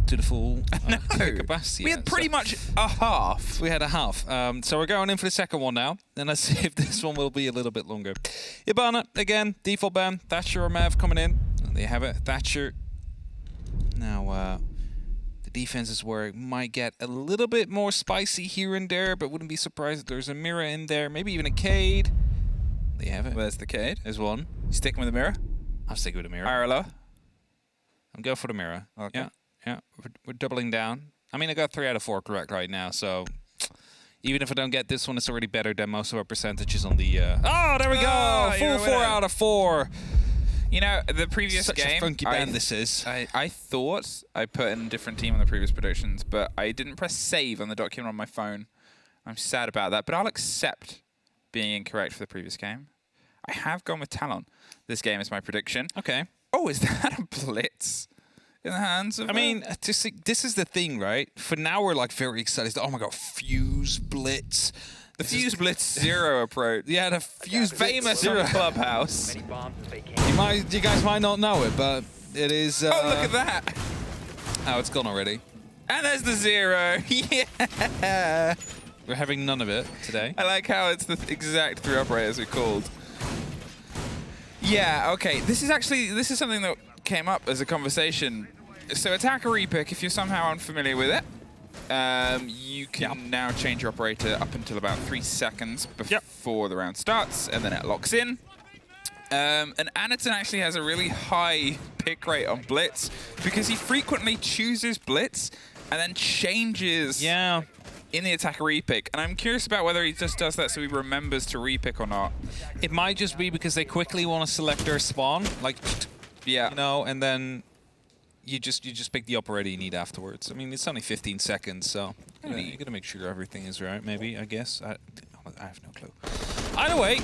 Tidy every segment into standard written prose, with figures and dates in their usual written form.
to the full No, capacity. we had pretty much a half. We had a half. So we're going in for the second one now. And let's see if this one will be a little bit longer. Ibana, again, default ban. Thatcher or Mav coming in. And they have it. Thatcher. Now, the defense is where it might get a little bit more spicy here and there, but wouldn't be surprised if there's a mirror in there. Maybe even a Cade. They have it. Where's the Cade? There's one. You sticking with the mirror? I'm sticking with the mirror. Higher or lower? I'm going for the mirror. Okay. Yeah. We're doubling down. I mean, I got 3 out of 4 correct right now, so even if I don't get this one, it's already better than most of our percentages on the... Oh, there we go! Full 4 out of 4. You know, the previous Such game... a funky band this is. I thought I put in a different team on the previous predictions, but I didn't press save on the document on my phone. I'm sad about that, but I'll accept being incorrect for the previous game. I have gone with Talon. This game is my prediction. Okay. Oh, is that a blitz in the hands of... I mean, this is the thing, right? For now, we're like very excited. Oh my god, Fuse Blitz. The Fuse Blitz Zero approach. Yeah, the Fuse famous Zero. on Clubhouse. You guys might not know it, but it is... Oh, look at that. Oh, it's gone already. And there's the Zero. Yeah. We're having none of it today. I like how it's the exact 3 operators we called. Yeah, okay. This is something that came up as a conversation. So attacker repick, if you're somehow unfamiliar with it, you can now change your operator up until about 3 seconds before the round starts, and then it locks in. And Anaton actually has a really high pick rate on Blitz because he frequently chooses Blitz and then changes in the attacker repick. And I'm curious about whether he just does that so he remembers to repick or not. It might just be because they quickly want to select their spawn, like, you know, and then you just pick the operator you need afterwards. I mean, it's only 15 seconds, so you gotta make sure everything is right, maybe, I guess. I have no clue. Either way,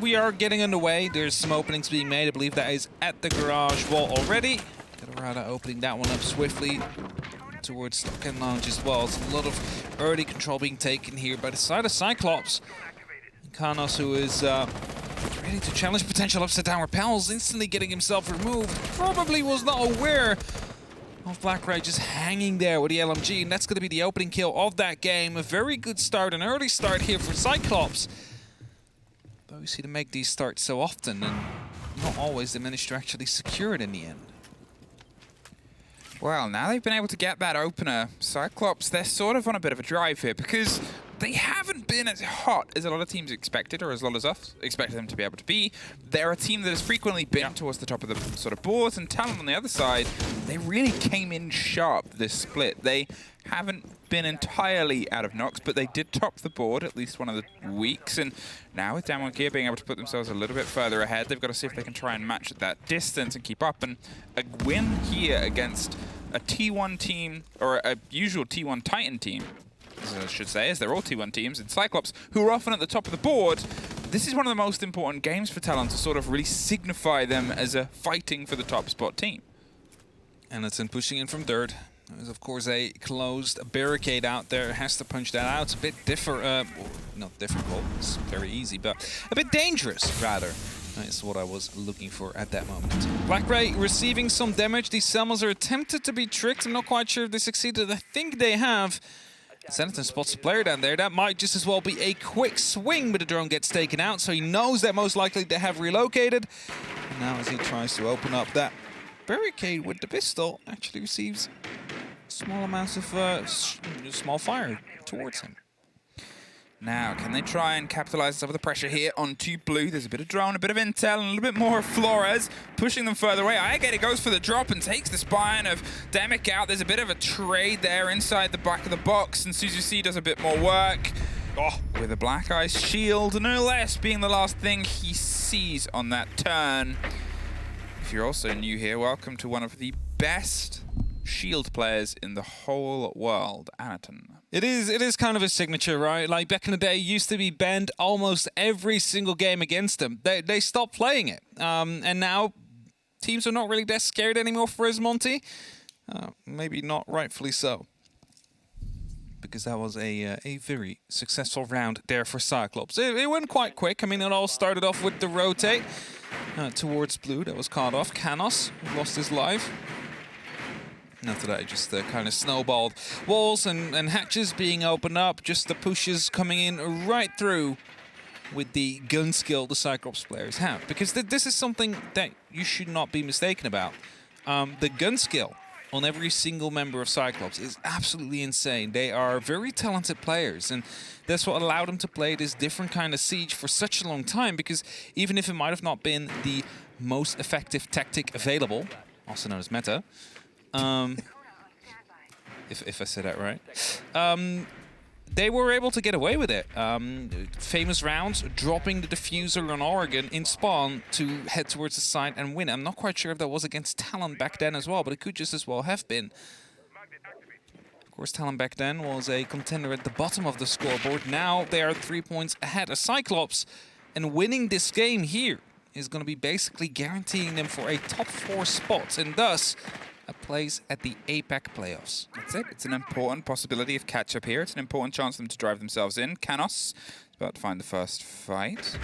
we are getting underway. There's some openings being made. I believe that is at the garage wall already. Gatorada opening that one up swiftly towards Stockend Lounge as well. It's a lot of early control being taken here by the side of Cyclops. And Kanos, who is ready to challenge potential upside down repels, instantly getting himself removed. Probably was not aware of Black Ray just hanging there with the LMG, and that's going to be the opening kill of that game. A very good start, an early start here for Cyclops. But we see them make these starts so often, and not always they manage to actually secure it in the end. Well, now they've been able to get that opener, Cyclops, they're sort of on a bit of a drive here because they haven't been as hot as a lot of teams expected, or as a lot of us expected them to be able to be. They're a team that has frequently been towards the top of the sort of boards, and Talon on the other side, they really came in sharp this split. They haven't been entirely out of knocks, but they did top the board at least one of the weeks, and now with Down 1 Gear being able to put themselves a little bit further ahead, they've got to see if they can try and match at that distance and keep up. And a win here against a T1 team, or a usual T1 Titan team, as I should say, as they're all T1 teams, in Cyclops, who are often at the top of the board. This is one of the most important games for Talon to sort of really signify them as a fighting for the top spot team. And it's in pushing in from third. There's of course a closed barricade out there. Has to punch that out. It's a bit not difficult. It's very easy, but a bit dangerous rather. That's what I was looking for at that moment. Black Ray receiving some damage. These Selmas are attempted to be tricked. I'm not quite sure if they succeeded. I think they have. Zenithon spots a player down there. That might just as well be a quick swing, but the drone gets taken out, so he knows that most likely they have relocated. And now as he tries to open up that barricade with the pistol, actually receives small amounts of small fire towards him. Now, can they try and capitalize some of the pressure here onto blue? There's a bit of drone, a bit of intel, and a little bit more of Flores, pushing them further away. Aegate goes for the drop and takes the spine of Demic out. There's a bit of a trade there inside the back of the box, and Suzuki does a bit more work. Oh, with a Black Ice shield, no less, being the last thing he sees on that turn. If you're also new here, welcome to one of the best shield players in the whole world, Anaton. It is kind of a signature, right? Like back in the day, it used to be banned almost every single game against them. They stopped playing it. And now teams are not really that scared anymore for Esmonti. Maybe not rightfully so. Because that was a very successful round there for Cyclops. It went quite quick. I mean, it all started off with the rotate towards blue. That was caught off. Kanos lost his life. After that, it just kind of snowballed. Walls and hatches being opened up, just the pushes coming in right through with the gun skill the Cyclops players have. Because this is something that you should not be mistaken about. The gun skill on every single member of Cyclops is absolutely insane. They are very talented players, and that's what allowed them to play this different kind of siege for such a long time, because even if it might have not been the most effective tactic available, also known as meta, if I said that right, they were able to get away with it. Famous rounds, dropping the diffuser on Oregon in spawn to head towards the side and win. I'm not quite sure if that was against TALON back then as well, but it could just as well have been. Of course, TALON back then was a contender at the bottom of the scoreboard. Now they are 3 points ahead of Cyclops, and winning this game here is going to be basically guaranteeing them for a top 4 spot, and thus a place at the APAC playoffs. That's it. It's an important possibility of catch-up here. It's an important chance for them to drive themselves in. Canos is about to find the first fight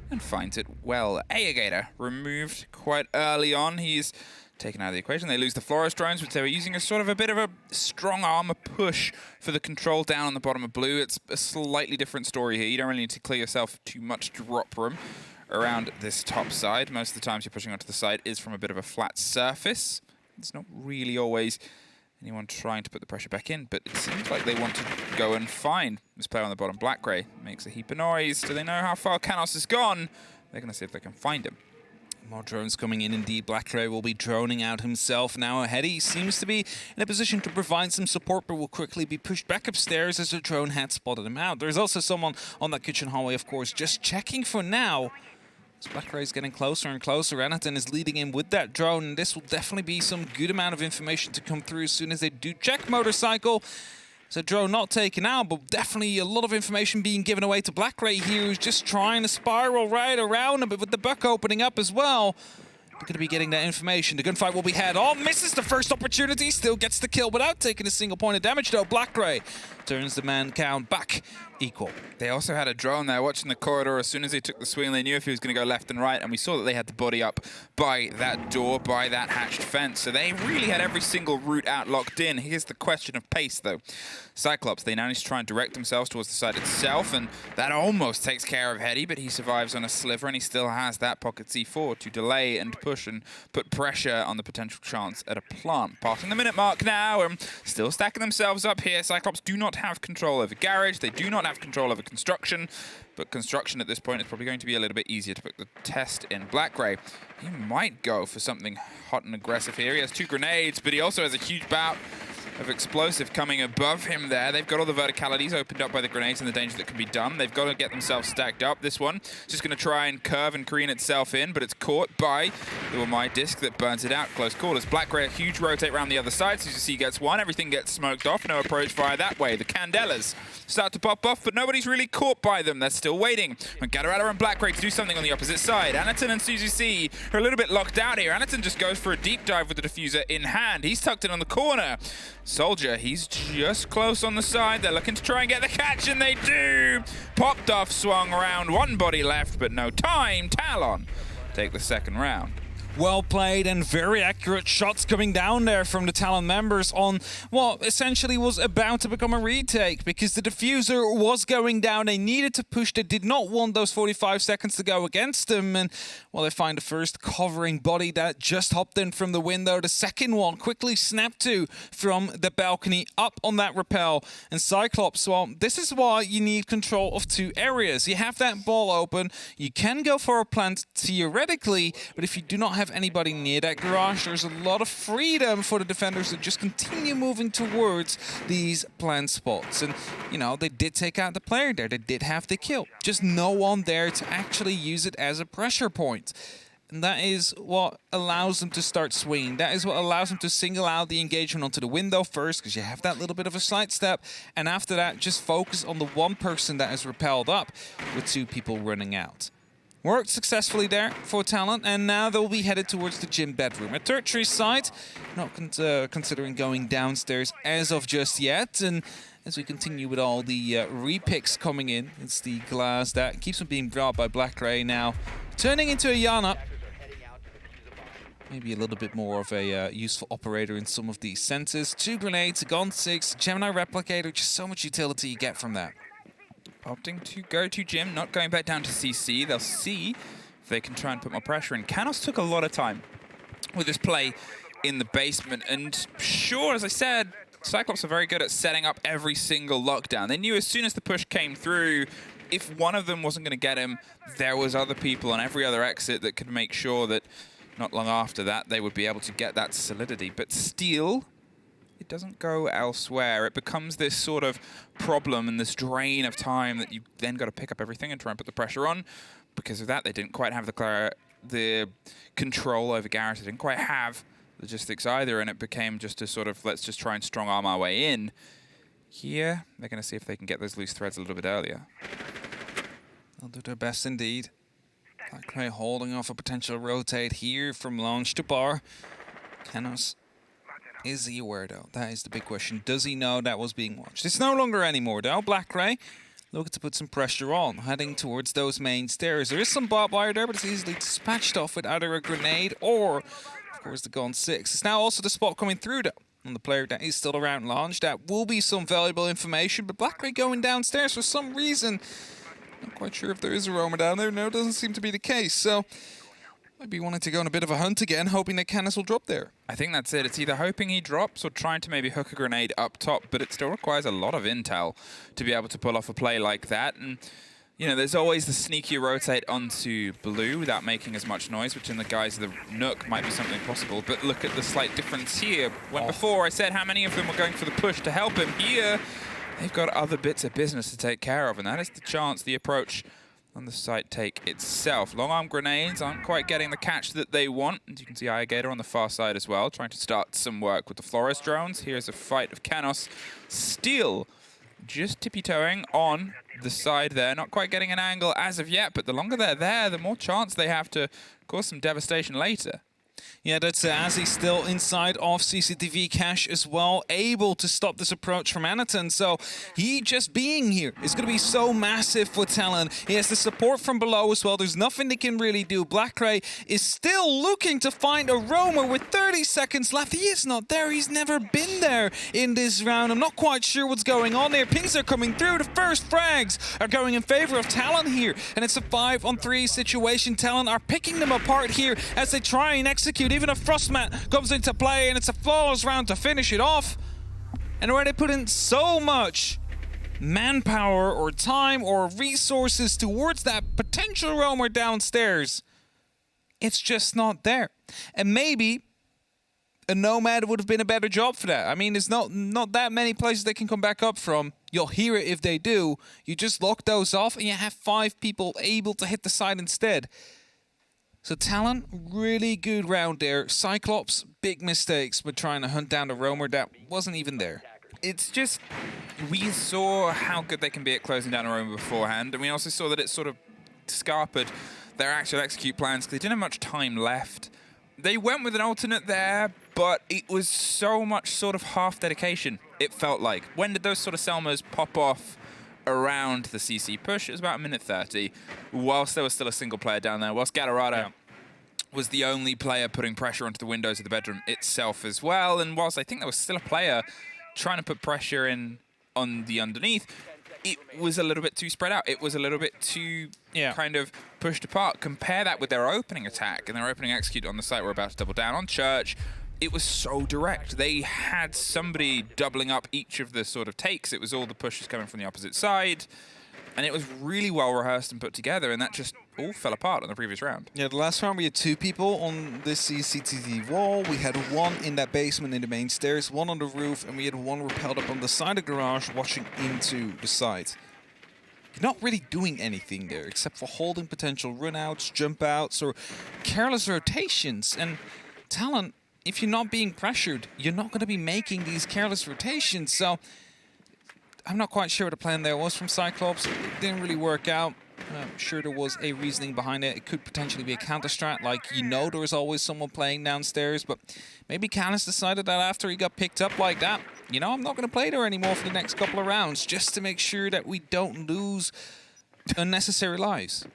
and finds it well. Aegator removed quite early on. He's taken out of the equation. They lose the Flores drones, which they were using as sort of a bit of a strong armor push for the control down on the bottom of blue. It's a slightly different story here. You don't really need to clear yourself too much drop room around this top side. Most of the times you're pushing onto the side is from a bit of a flat surface. It's not really always anyone trying to put the pressure back in, but it seems like they want to go and find this player on the bottom. Blackgray makes a heap of noise. Do they know how far Canos has gone? They're going to see if they can find him. More drones coming in indeed. Blackgray will be droning out himself now ahead. He seems to be in a position to provide some support, but will quickly be pushed back upstairs as a drone had spotted him out. There's also someone on that kitchen hallway, of course, just checking for now. Blackgray is getting closer and closer. Anaton is leading in with that drone, and this will definitely be some good amount of information to come through as soon as they do check motorcycle. So drone not taken out, but definitely a lot of information being given away to Blackgray here, who's just trying to spiral right around a bit with the buck opening up as well. They're going to be getting that information. The gunfight will be head on. Misses the first opportunity. Still gets the kill without taking a single point of damage, though. Blackgray turns the man count back equal. They also had a drone there watching the corridor. As soon as they took the swing, they knew if he was going to go left and right, and we saw that they had the body up by that door, by that hatched fence. So they really had every single route out locked in. Here's the question of pace, though. Cyclops, they now need to try and direct themselves towards the side itself, and that almost takes care of Hetty, but he survives on a sliver, and he still has that pocket C4 to delay and push and put pressure on the potential chance at a plant. Passing the minute mark now, and still stacking themselves up here. Cyclops do not have control over garage. They do not have control over construction, but construction at this point is probably going to be a little bit easier to put the test in. Blackgray, he might go for something hot and aggressive here. He has 2 grenades, but he also has a huge bout of explosive coming above him there. They've got all the verticalities opened up by the grenades and the danger that can be done. They've got to get themselves stacked up. This one is just going to try and curve and careen itself in, but it's caught by the Wamai disc that burns it out. Close quarters. Blackgray, a huge rotate around the other side. So as you see, gets one. Everything gets smoked off. No approach fire that way. The Candelas start to pop off, but nobody's really caught by them. They're still waiting on Gadarada and Blackgray to do something on the opposite side. Anaton and Suzy C are a little bit locked out here. Anaton just goes for a deep dive with the diffuser in hand. He's tucked in on the corner. Soldier, he's just close on the side. They're looking to try and get the catch, and they do. Popped off, swung around, 1 body left, but no time. Talon take the second round. Well played and very accurate shots coming down there from the TALON members on what essentially was about to become a retake, because the diffuser was going down. They needed to push. They did not want those 45 seconds to go against them. And, well, they find the first covering body that just hopped in from the window. The second one quickly snapped to from the balcony up on that rappel. And Cyclops, well, this is why you need control of 2 areas. You have that ball open. You can go for a plant theoretically, but if you do not have anybody near that garage, there's a lot of freedom for the defenders to just continue moving towards these plant spots. And, you know, they did take out the player there. They did have the kill. Just no one there to actually use it as a pressure point. And that is what allows them to start swinging. That is what allows them to single out the engagement onto the window first, because you have that little bit of a side step. And after that, just focus on the one person that is repelled up with 2 people running out. Worked successfully there for TALON, and now they'll be headed towards the gym bedroom. A tertiary site, not considering going downstairs as of just yet. And as we continue with all the repicks coming in, it's the glass that keeps on being brought by Blackgray now, turning into a Yana. maybe a little bit more of a useful operator in some of these senses. 2 grenades, a Gon 6, Gemini Replicator, just so much utility you get from that. Opting to go to Jim, not going back down to CC. They'll see if they can try and put more pressure in. Canos took a lot of time with this play in the basement. And sure, as I said, Cyclops are very good at setting up every single lockdown. They knew as soon as the push came through, if one of them wasn't going to get him, there was other people on every other exit that could make sure that not long after that, they would be able to get that solidity. But still, it doesn't go elsewhere. It becomes this sort of problem and this drain of time that you then got to pick up everything and try and put the pressure on. Because of that, they didn't quite have the control over Garrett. They didn't quite have logistics either, and it became just a sort of, let's just try and strong arm our way in. Here, they're going to see if they can get those loose threads a little bit earlier. They'll do their best indeed. Blackray holding off a potential rotate here from launch to bar. Canos, is he aware though? That is the big question. Does he know that was being watched? It's no longer anymore though. Blackray looking to put some pressure on, heading towards those main stairs. There is some barbed wire there, but it's easily dispatched off with either a grenade or, of course, the Gun 6. It's now also the spot coming through though on the player that is still around launch. That will be some valuable information, but Blackray going downstairs for some reason. Not quite sure if there is a roamer down there. No, it doesn't seem to be the case. So might be wanting to go on a bit of a hunt again, hoping that Canis will drop there. I think that's it. It's either hoping he drops or trying to maybe hook a grenade up top, but it still requires a lot of intel to be able to pull off a play like that. And, you know, there's always the sneaky rotate onto blue without making as much noise, which in the guise of the Nook might be something possible. But look at the slight difference here. When before I said how many of them were going for the push to help him, here they've got other bits of business to take care of, and that is the chance, the approach on the site take itself. Long arm grenades aren't quite getting the catch that they want. As you can see, Gator on the far side as well, trying to start some work with the Flores drones. Here's a fight of Canos, still just tippy-toeing on the side there, not quite getting an angle as of yet, but the longer they're there, the more chance they have to cause some devastation later. Yeah, that's Azzy still inside of CCTV cache as well, able to stop this approach from Anaton. So he just being here is going to be so massive for Talon. He has the support from below as well. There's nothing they can really do. Blackray is still looking to find a roamer with 30 seconds left. He is not there. He's never been there in this round. I'm not quite sure what's going on there. Pings are coming through. The first frags are going in favor of Talon here. And it's a 5-on-3 situation. Talon are picking them apart here as they try and execute. Even a Frostmat comes into play, and it's a flawless round to finish it off. And where they put in so much manpower or time or resources towards that potential roamer downstairs, it's just not there. And maybe a Nomad would have been a better job for that. I mean, there's not that many places they can come back up from. You'll hear it if they do. You just lock those off, and you have 5 people able to hit the side instead. So Talon, really good round there. Cyclops, big mistakes with trying to hunt down a roamer that wasn't even there. It's just, we saw how good they can be at closing down a roamer beforehand, and we also saw that it sort of scarpered their actual execute plans because they didn't have much time left. They went with an alternate there, but it was so much sort of half dedication, it felt like. When did those sort of Selmas pop off? Around the CC push, it was about a minute 30, whilst there was still a single player down there, whilst Gatorado was the only player putting pressure onto the windows of the bedroom itself as well, and whilst I think there was still a player trying to put pressure in on the underneath, it was a little bit too spread out. It was a little bit too kind of pushed apart. Compare that with their opening attack and their opening execute on the site we're about to double down on Church. It was so direct. They had somebody doubling up each of the sort of takes. It was all the pushes coming from the opposite side. And it was really well rehearsed and put together, and that just all fell apart on the previous round. Yeah, the last round we had 2 people on this CCTV wall. We had 1 in that basement in the main stairs, 1 on the roof, and we had 1 repelled up on the side of the garage watching into the side. You're not really doing anything there except for holding potential runouts, jump outs, or careless rotations. And Talon, if you're not being pressured, you're not going to be making these careless rotations. So I'm not quite sure what the plan there was from Cyclops. It didn't really work out. I'm sure there was a reasoning behind it. It could potentially be a counter-strat, like, you know, there was always someone playing downstairs, but maybe Canis decided that after he got picked up like that, you know, I'm not going to play there anymore for the next couple of rounds, just to make sure that we don't lose unnecessary lives.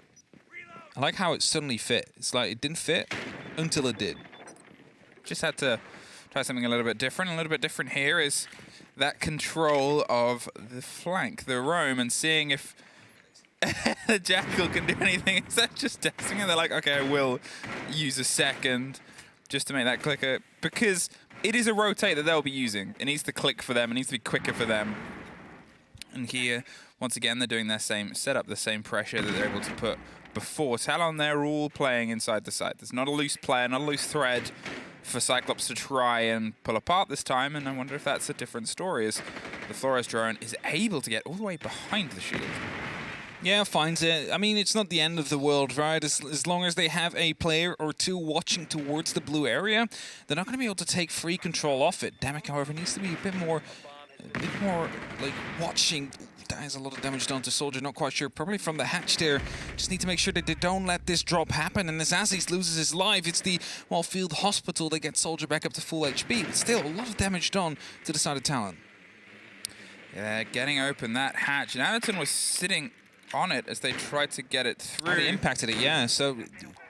I like how it suddenly fit. It's like it didn't fit until it did. just had to try something a little bit different. A little bit different here is that control of the flank, the roam, and seeing if the Jackal can do anything. Instead of just testing it, they're like, okay, I will use a second just to make that clicker, because it is a rotate that they'll be using. It needs to click for them. It needs to be quicker for them. And here, once again, they're doing their same setup, the same pressure that they're able to put before. Talon, they're all playing inside the site. There's not a loose player, not a loose thread for Cyclops to try and pull apart this time, and I wonder if that's a different story, as the Flores drone is able to get all the way behind the shield. Yeah, finds it. I mean, it's not the end of the world, right? As long as they have a player or two watching towards the blue area, they're not going to be able to take free control off it. Damick, however, needs to be a bit more like watching. That is a lot of damage done to Soldier, not quite sure. Probably from the hatch there. Just need to make sure that they don't let this drop happen. And as Aziz loses his life, it's the, well, field hospital that gets Soldier back up to full HP. But still, a lot of damage done to the side of Talon. Yeah, getting open that hatch. And Anderton was sitting on it as they tried to get it through. Oh, they impacted it, yeah. So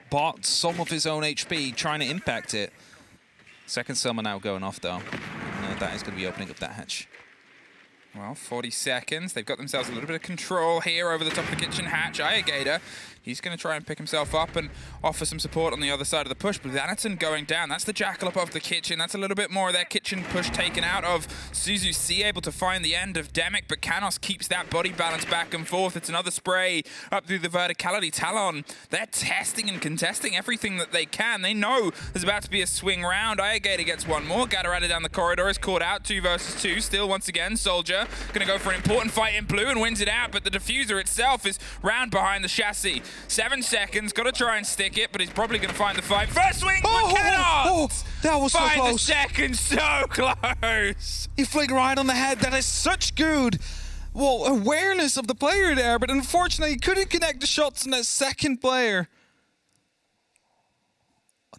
bought some of his own HP trying to impact it. Second summon now going off, though. And that is going to be opening up that hatch. Well, 40 seconds. They've got themselves a little bit of control here over the top of the kitchen hatch. Gator, he's going to try and pick himself up and offer some support on the other side of the push. But with Anderton going down, that's the Jackal up off the kitchen. That's a little bit more of their kitchen push taken out of. Suzu C able to find the end of Demic, but Canos keeps that body balance back and forth. It's another spray up through the verticality. Talon, they're testing and contesting everything that they can. They know there's about to be a swing round. Gator gets one more. Gatorada down the corridor is caught out. 2 versus 2. Still, once again, Soldier gonna go for an important fight in blue and wins it out, but the diffuser itself is round behind the chassis. 7 seconds, gotta try and stick it, but he's probably gonna find the fight. First swing, but cannot! That was so find close. The second, so close! He flicked right on the head. That is such good, well, awareness of the player there, but unfortunately he couldn't connect the shots on that second player.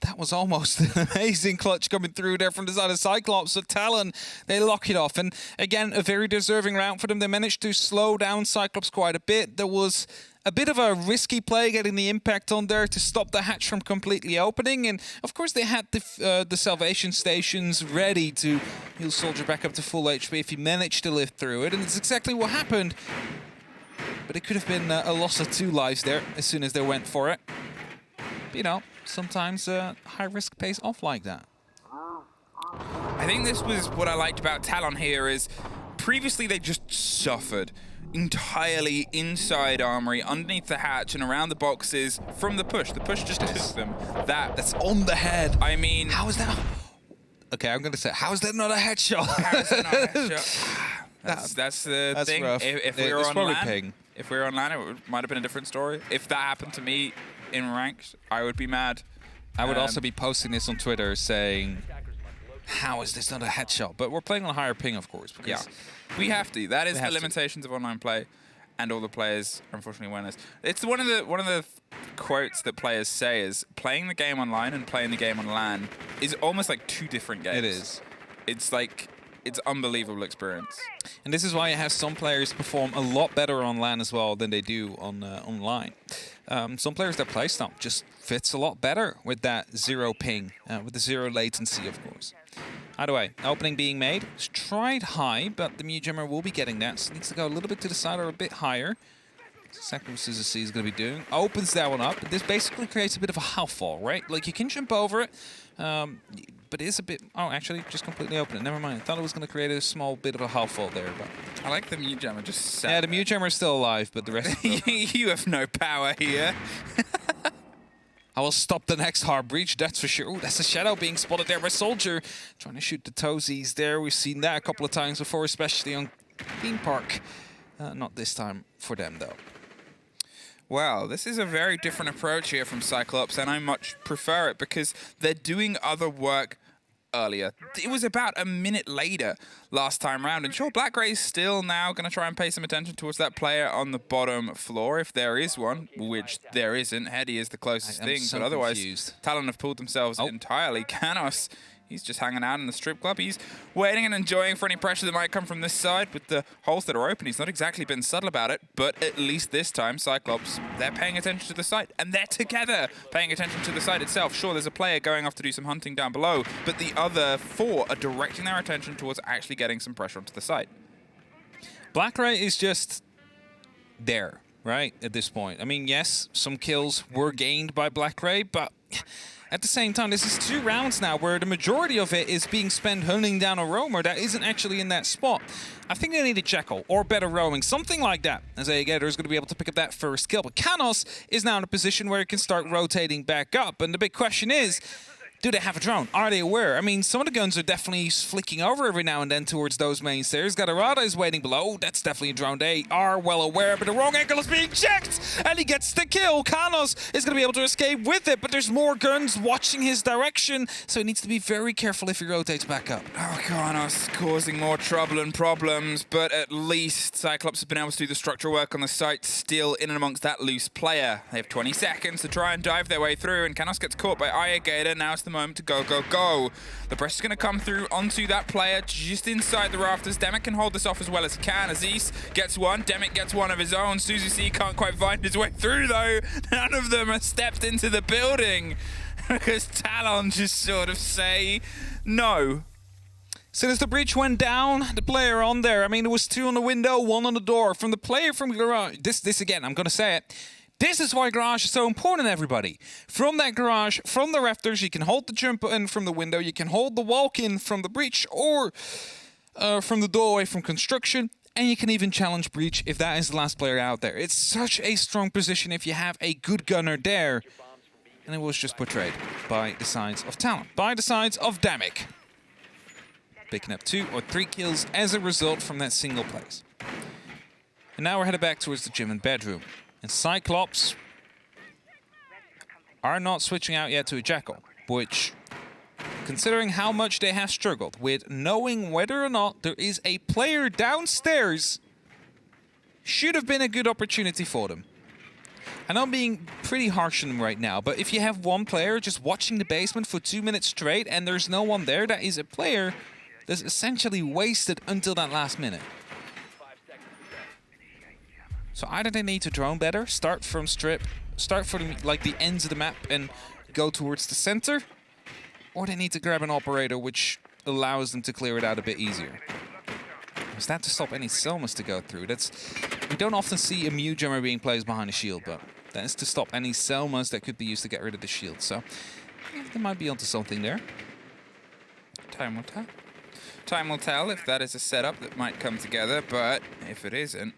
That was almost an amazing clutch coming through there from the side of Cyclops. So Talon, they lock it off. And again, a very deserving round for them. They managed to slow down Cyclops quite a bit. There was a bit of a risky play getting the impact on there to stop the hatch from completely opening. And of course, they had the salvation stations ready to heal Soldier back up to full HP if he managed to live through it. And it's exactly what happened. But it could have been a loss of 2 lives there as soon as they went for it. But, you know, sometimes high risk pays off like that. I think this was what I liked about Talon here is previously they just suffered entirely inside Armory, underneath the hatch and around the boxes from the push. The push just took them. That's on the head. I mean... How is that? Okay, I'm going to say, how is that not a headshot? How is that not a headshot? That's the thing. Rough. If we were on LAN, it might have been a different story. If that happened to me in ranked, I would be mad. I would also be posting this on Twitter saying, how is this not a headshot? But we're playing on a higher ping, of course. Because yeah, we have to. That is the limitations of online play, and all the players, unfortunately, winners. It's one of the quotes that players say is playing the game online and playing the game on LAN is almost like 2 different games. It is. It's like, it's unbelievable experience. And this is why you have some players perform a lot better on LAN as well than they do on online. Some players, their playstyle just fits a lot better with that 0 ping, with the 0 latency, of course. Either way, opening being made. It's tried high, but the Mew Jammer will be getting that. So it needs to go a little bit to the side or a bit higher. Exactly what Suzu C is going to be doing. Opens that one up. This basically creates a bit of a half fall, right? Like, you can jump over it, but it is a bit... Oh, actually, just completely open it. Never mind. I thought it was going to create a small bit of a half fall there, but... I like the Mew Jammer just sat Yeah, the Mew Jammer is still alive, but the rest... You have no power here. I will stop the next hard breach, that's for sure. Ooh, that's a shadow being spotted there by Soldier. Trying to shoot the toesies there. We've seen that a couple of times before, especially on Theme Park. Not this time for them, though. Well, this is a very different approach here from Cyclops, and I much prefer it because they're doing other work earlier. It was about a minute later last time round, and sure, Black Grey's still now going to try and pay some attention towards that player on the bottom floor, if there is one, which there isn't. Heady is the closest thing, so but otherwise, confused. Talon have pulled themselves entirely. Canos, He's just hanging out in the strip club. He's waiting and enjoying for any pressure that might come from this side with the holes that are open. He's not exactly been subtle about it, but at least this time, Cyclops, they're paying attention to the site, and they're together paying attention to the site itself. Sure, there's a player going off to do some hunting down below, but the other 4 are directing their attention towards actually getting some pressure onto the site. Blackray is just there, right, at this point. I mean, yes, some kills were gained by Blackray, but at the same time, this is 2 rounds now where the majority of it is being spent hunting down a roamer that isn't actually in that spot. I think they need a Jekyll or better roaming, something like that, as Aegator is going to be able to pick up that first kill. But Canos is now in a position where he can start rotating back up. And the big question is, do they have a drone? Are they aware? I mean, some of the guns are definitely flicking over every now and then towards those main stairs. Gadarada is waiting below. That's definitely a drone. They are well aware, but the wrong angle is being checked, and he gets the kill. Canos is going to be able to escape with it, but there's more guns watching his direction, so he needs to be very careful if he rotates back up. Oh, Canos causing more trouble and problems, but at least Cyclops has been able to do the structural work on the site, still in and amongst that loose player. They have 20 seconds to try and dive their way through, and Canos gets caught by Aegator. Now it's the moment to go, go, go. The press is going to come through onto that player just inside the rafters. Demek can hold this off as well as he can. Aziz gets one. Demek gets one of his own. Suzy C can't quite find his way through, though. None of them have stepped into the building because Talon just sort of say no. So as the breach went down, the player on there, I mean, there was 2 on the window, 1 on the door. From the player from Garage, this again, I'm going to say it. This is why Garage is so important, everybody. From that Garage, from the rafters, you can hold the jump in from the window, you can hold the walk-in from the breach, or from the doorway from construction, and you can even challenge breach if that is the last player out there. It's such a strong position if you have a good gunner there. And it was just portrayed by the sides of Talon, by the sides of Demek. Picking up 2 or 3 kills as a result from that single place. And now we're headed back towards the gym and bedroom. And Cyclops are not switching out yet to a Jekyll, which, considering how much they have struggled with knowing whether or not there is a player downstairs, should have been a good opportunity for them. And I'm being pretty harsh on them right now, but if you have one player just watching the basement for 2 minutes straight and there's no one there, that is a player that's essentially wasted until that last minute. So either they need to drone better, start from strip, start from like the ends of the map and go towards the center, or they need to grab an operator which allows them to clear it out a bit easier. Is that to stop any Selmas to go through? We don't often see a Mew jammer being placed behind a shield, but that is to stop any Selmas that could be used to get rid of the shield. So yeah, they might be onto something there. Time will tell. Time will tell if that is a setup that might come together, but if it isn't,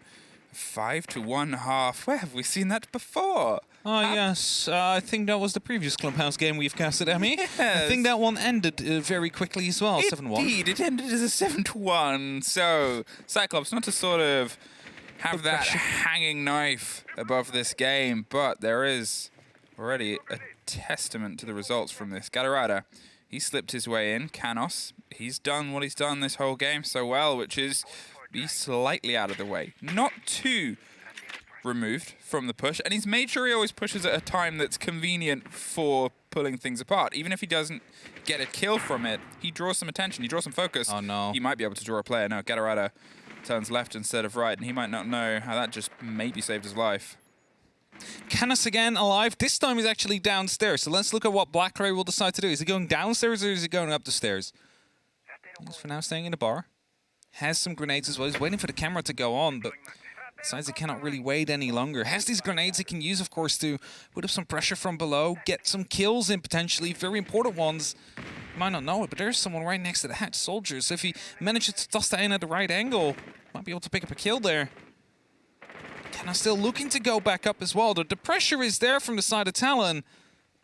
5 to 1 half. Where have we seen that before? Oh, yes. I think that was the previous Clubhouse game we've casted, Emmy. Yes. I think that one ended very quickly as well, 7-1. Indeed, it ended as a 7-1. So, Cyclops, not to sort of have that hanging knife above this game, but there is already a testament to the results from this. Gadarada, he slipped his way in. Canos, he's done what he's done this whole game so well, which is be slightly out of the way. Not too removed from the push, and he's made sure he always pushes at a time that's convenient for pulling things apart. Even if he doesn't get a kill from it, he draws some attention, he draws some focus. Oh no. He might be able to draw a player. No, Gadarada turns left instead of right, and he might not know how that just maybe saved his life. Canis again alive. This time he's actually downstairs. So let's look at what Blackray will decide to do. Is he going downstairs or is he going up the stairs? He's for now staying in the bar. Has some grenades as well. He's waiting for the camera to go on, but decides he cannot really wait any longer. Has these grenades he can use, of course, to put up some pressure from below, get some kills in potentially, very important ones. You might not know it, but there's someone right next to the hatch soldier. So if he manages to toss that in at the right angle, might be able to pick up a kill there. Kenna still looking to go back up as well. The pressure is there from the side of Talon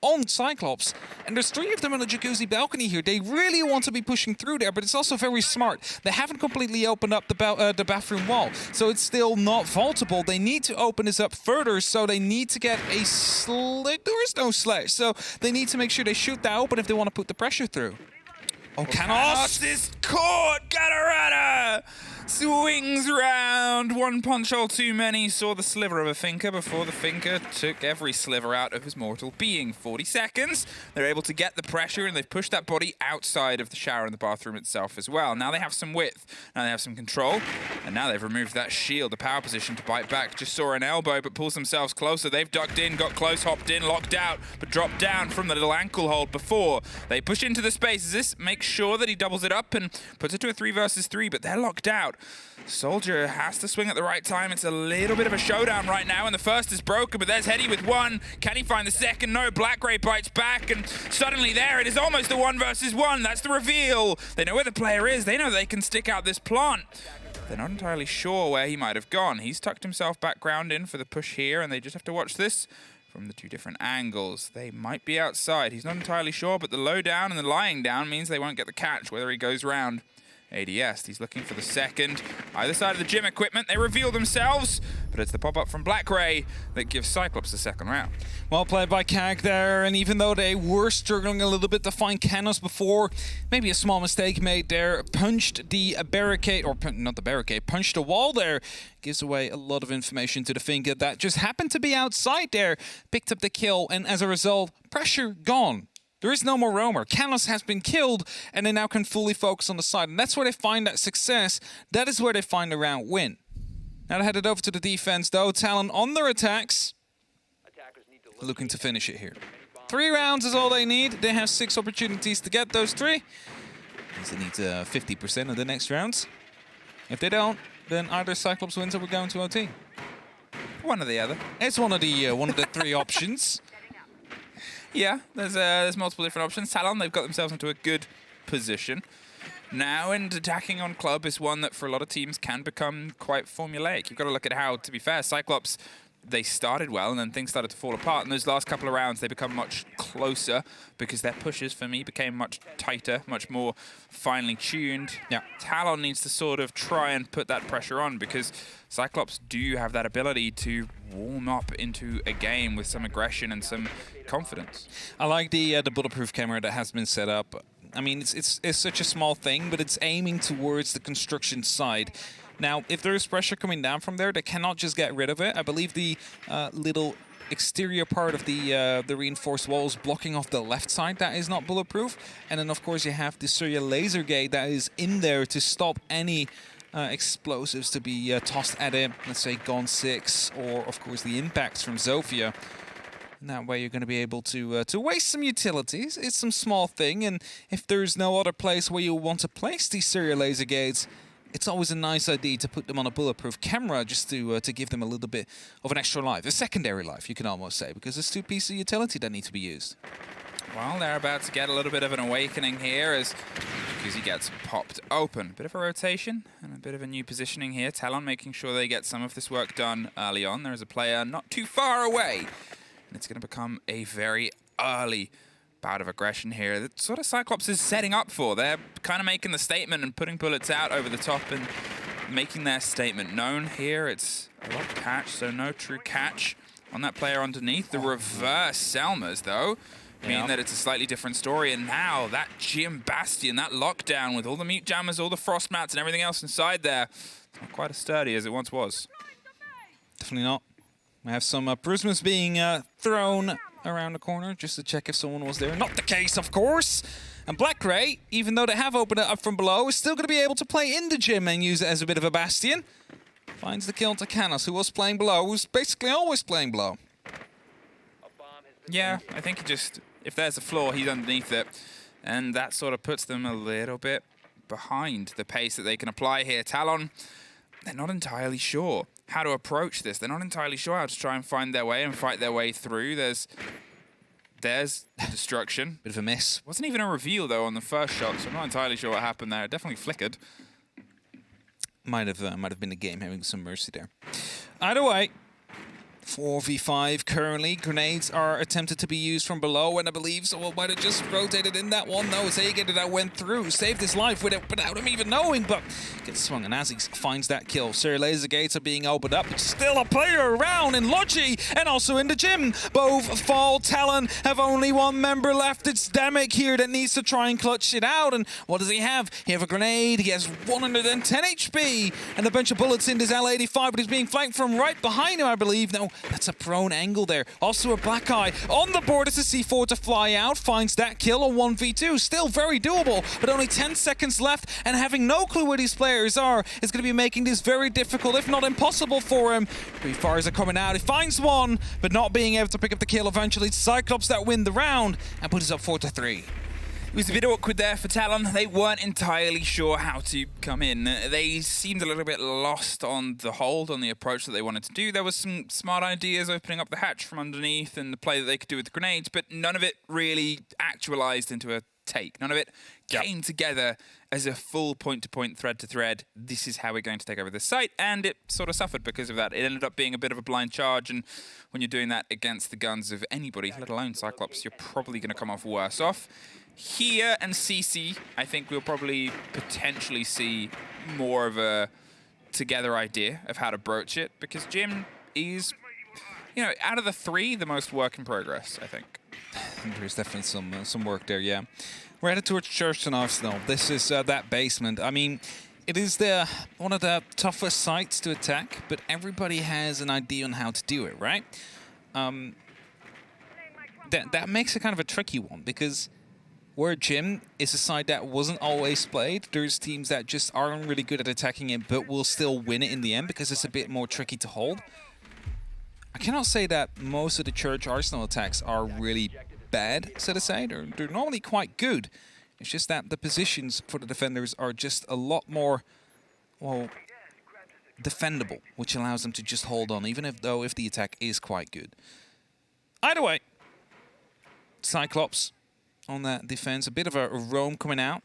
on Cyclops, and there's 3 of them on the jacuzzi balcony here. They really want to be pushing through there, but it's also very smart. They haven't completely opened up the bathroom wall, so it's still not vaultable. They need to open this up further, so they need to get a slick. There is no slash, so they need to make sure they shoot that open if they want to put the pressure through. Oh, Canos is caught! Gadarada swings round one punch hole too many, saw the sliver of a Finker before the Finker took every sliver out of his mortal being. 40 seconds, they're able to get the pressure and they've pushed that body outside of the shower and the bathroom itself as well. Now they have some width, now they have some control, and now they've removed that shield, the power position to bite back. Just saw an elbow, but pulls themselves closer. They've ducked in, got close, hopped in, locked out, but dropped down from the little ankle hold before. They push into the space. This makes sure that he doubles it up and puts it to a 3 versus 3, but they're locked out. Soldier has to swing at the right time. It's a little bit of a showdown right now, and the first is broken, but there's Hetty with one. Can he find the second? No, Blackray bites back, and suddenly there it is almost a 1 versus 1. That's the reveal. They know where the player is. They know they can stick out this plant. They're not entirely sure where he might have gone. He's tucked himself background in for the push here, and they just have to watch this from the 2 different angles. They might be outside. He's not entirely sure, but the low down and the lying down means they won't get the catch, whether he goes round. ADS, he's looking for the second. Either side of the gym equipment, they reveal themselves, but it's the pop-up from Blackray that gives Cyclops the second round. Well played by CAG there, and even though they were struggling a little bit to find Canos before, maybe a small mistake made there, punched the barricade, or not the barricade, punched the wall there, gives away a lot of information to the Finker that just happened to be outside there, picked up the kill, and as a result, pressure gone. There is no more roamer. Canos has been killed, and they now can fully focus on the side. And that's where they find that success. That is where they find the round win. Now they're headed over to the defense, though. Talon on their attacks. Looking to finish it here. 3 rounds is all they need. They have 6 opportunities to get those 3. They need 50% of the next rounds. If they don't, then either Cyclops wins or we're going to OT. One or the other. It's one of the 3 options. Yeah, there's multiple different options. Talon, they've got themselves into a good position now, and attacking on club is one that for a lot of teams can become quite formulaic. You've got to look at how, to be fair, Cyclops, they started well and then things started to fall apart. In those last couple of rounds, they become much closer because their pushes, for me, became much tighter, much more finely tuned. Yeah. Talon needs to sort of try and put that pressure on because Cyclops do have that ability to warm up into a game with some aggression and some confidence. I like the bulletproof camera that has been set up. I mean, it's such a small thing, but it's aiming towards the construction side. Now, if there is pressure coming down from there, they cannot just get rid of it. I believe the little exterior part of the reinforced walls blocking off the left side, that is not bulletproof. And then, of course, you have the Syria laser gate that is in there to stop any explosives to be tossed at it. Let's say Gone 6, or, of course, the impacts from Zofia. And that way you're going to be able to waste some utilities. It's some small thing, and if there's no other place where you want to place these Syria laser gates, it's always a nice idea to put them on a bulletproof camera just to give them a little bit of an extra life, a secondary life, you can almost say, because there's 2 pieces of utility that need to be used. Well, they're about to get a little bit of an awakening here as he gets popped open. Bit of a rotation and a bit of a new positioning here. Talon making sure they get some of this work done early on. There's a player not too far away. And it's going to become a very early bout of aggression here. That's sort of Cyclops is setting up for. They're kind of making the statement and putting bullets out over the top and making their statement known here. It's a locked catch, so no true catch on that player underneath. The reverse Selmas, though, mean that it's a slightly different story. And now that Gym Bastion, that lockdown with all the mute jammers, all the frost mats and everything else inside there, it's not quite as sturdy as it once was. Definitely not. We have some prisms being thrown around the corner just to check if someone was there. Not the case, of course. And Blackray, even though they have opened it up from below, is still going to be able to play in the gym and use it as a bit of a bastion. Finds the kill to Canos, who was playing below, who's basically always playing below. Yeah, I think he just, if there's a floor, he's underneath it. And that sort of puts them a little bit behind the pace that they can apply here. Talon, they're not entirely sure how to approach this. They're not entirely sure how to try and find their way and fight their way through. There's destruction. Bit of a miss. Wasn't even a reveal, though, on the first shot, so I'm not entirely sure what happened there. It definitely flickered. Might have been the game having some mercy there. Either way, 4v5 currently. Grenades are attempted to be used from below, and I believe someone might have just rotated in that one. No, it's Aegir that went through, saved his life without him even knowing, but gets swung, and as he finds that kill, Sir Laser Gates are being opened up, but still a player around in Logi and also in the gym. Both fall. Talon have only one member left. It's Demic here that needs to try and clutch it out, and what does he have? He have a grenade, he has 110 HP, and a bunch of bullets in this L85, but he's being flanked from right behind him, I believe. No, that's a prone angle there. Also a Black Eye on the board as the C4 to fly out. Finds that kill on 1v2. Still very doable, but only 10 seconds left, and having no clue where these players are is going to be making this very difficult, if not impossible for him. 3 fires are coming out. He finds one, but not being able to pick up the kill eventually. It's Cyclops that win the round and puts us up 4-3. It was a bit awkward there for Talon. They weren't entirely sure how to come in. They seemed a little bit lost on the hold, on the approach that they wanted to do. There was some smart ideas opening up the hatch from underneath and the play that they could do with the grenades, but none of it really actualized into a take. None of it came together as a full point-to-point, thread-to-thread. This is how we're going to take over this site, and it sort of suffered because of that. It ended up being a bit of a blind charge, and when you're doing that against the guns of anybody, let alone Cyclops, you're probably going to come off worse off. Here and CC, I think we'll probably potentially see more of a together idea of how to broach it, because Jim is, you know, out of the 3, the most work in progress, I think. There's definitely some work there, yeah. We're headed towards Church and Arsenal. This is that basement. I mean, it is one of the toughest sites to attack, but everybody has an idea on how to do it, right? That makes it kind of a tricky one, because where Jim is a side that wasn't always played, there's teams that just aren't really good at attacking it, but will still win it in the end because it's a bit more tricky to hold. I cannot say that most of the Church Arsenal attacks are really bad, so to say. They're normally quite good. It's just that the positions for the defenders are just a lot more, well, defendable, which allows them to just hold on, even if the attack is quite good. Either way, Cyclops on that defense, a bit of a roam coming out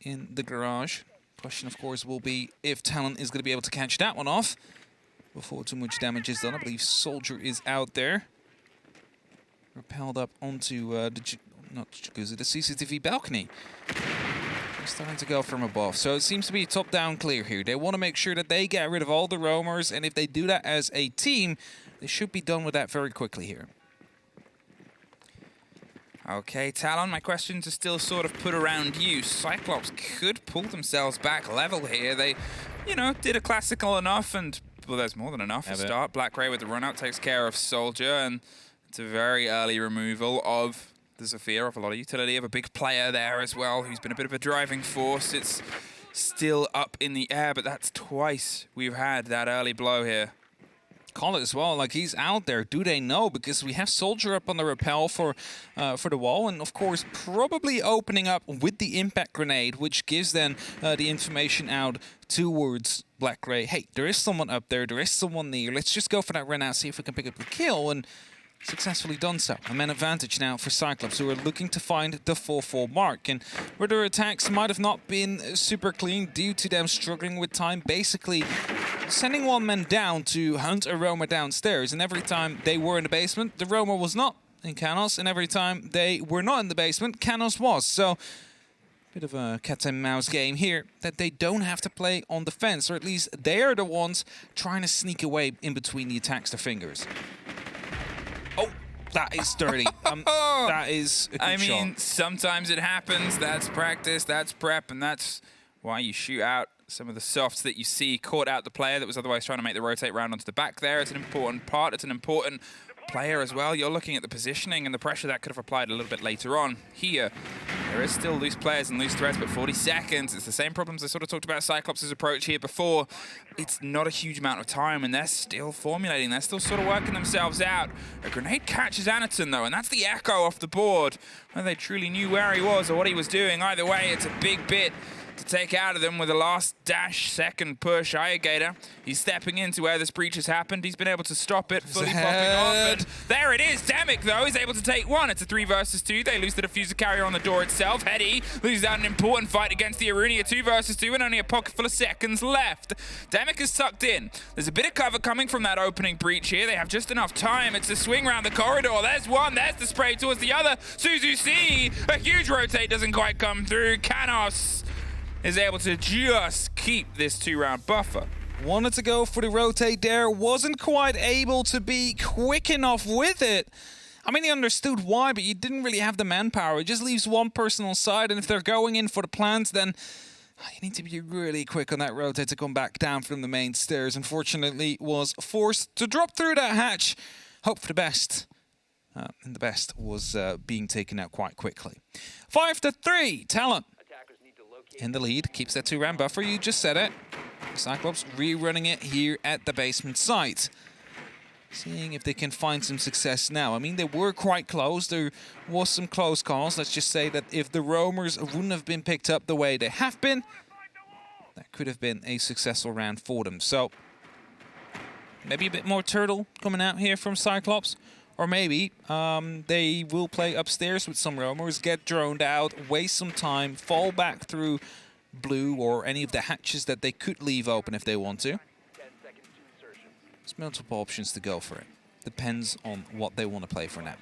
in the garage. Question, of course, will be if Talon is going to be able to catch that one off before too much damage is done. I believe Soldier is out there. Repelled up onto the CCTV balcony. They're starting to go from above. So it seems to be top-down clear here. They want to make sure that they get rid of all the roamers, and if they do that as a team, they should be done with that very quickly here. Okay, Talon, my questions are still sort of put around you. Cyclops could pull themselves back level here. They, you know, did a classical enough, and, well, there's more than enough to start. Black Ray with the run-out takes care of Soldier, and it's a very early removal of the Zephyr, of a lot of utility, of a big player there as well, who's been a bit of a driving force. It's still up in the air, but that's twice we've had that early blow here. Call it as well, like he's out there. Do they know? Because we have Soldier up on the rappel for the wall, and of course probably opening up with the impact grenade, which gives then the information out towards Black Ray. Hey, there is someone up there. There is someone near. Let's just go for that run out, see if we can pick up the kill, and successfully done so. A man advantage now for Cyclops, who are looking to find the 4-4 mark. And where their attacks might have not been super clean due to them struggling with time, basically sending one man down to hunt a roamer downstairs. And every time they were in the basement, the roamer was not in Canos. And every time they were not in the basement, Canos was. So bit of a cat and mouse game here that they don't have to play on the fence, or at least they are the ones trying to sneak away in between the attacks their fingers. Oh, that is dirty. That is a good shot. Sometimes it happens. That's practice, that's prep, and that's why you shoot out some of the softs that you see caught out the player that was otherwise trying to make the rotate round onto the back there. It's an important part. It's an important player as well. You're looking at the positioning and the pressure that could have applied a little bit later on. Here, there is still loose players and loose threats, but 40 seconds. It's the same problems I sort of talked about Cyclops' approach here before. It's not a huge amount of time, and they're still formulating. They're still sort of working themselves out. A grenade catches Anaton, though, and that's the echo off the board. Whether they truly knew where he was or what he was doing, either way, it's a big bit to take out of them with a last dash second push. Gator, he's stepping into where this breach has happened. He's been able to stop it, fully popping off. And there it is. Demic, though, is able to take one. It's a 3 versus 2. They lose the diffuser carrier on the door itself. Heady loses out an important fight against the Arunia. 2 versus 2 and only a pocket full of seconds left. Demic is tucked in. There's a bit of cover coming from that opening breach here. They have just enough time. It's a swing around the corridor. There's one. There's the spray towards the other. Suzu C, a huge rotate doesn't quite come through. Canos is able to just keep this 2-round buffer. Wanted to go for the rotate there, wasn't quite able to be quick enough with it. I mean, he understood why, but you didn't really have the manpower. It just leaves one person on side, and if they're going in for the plants, then you need to be really quick on that rotate to come back down from the main stairs. Unfortunately, was forced to drop through that hatch. Hope for the best. And the best was being taken out quite quickly. 5-3, TALON in the lead, keeps that 2-round buffer. You just said it. Cyclops rerunning it here at the basement site. Seeing if they can find some success now. I mean, they were quite close. There was some close calls. Let's just say that if the roamers wouldn't have been picked up the way they have been, that could have been a successful round for them. So, maybe a bit more turtle coming out here from Cyclops. Or maybe they will play upstairs with some roamers, get droned out, waste some time, fall back through blue or any of the hatches that they could leave open if they want to. There's multiple options to go for it. Depends on what they want to play for now.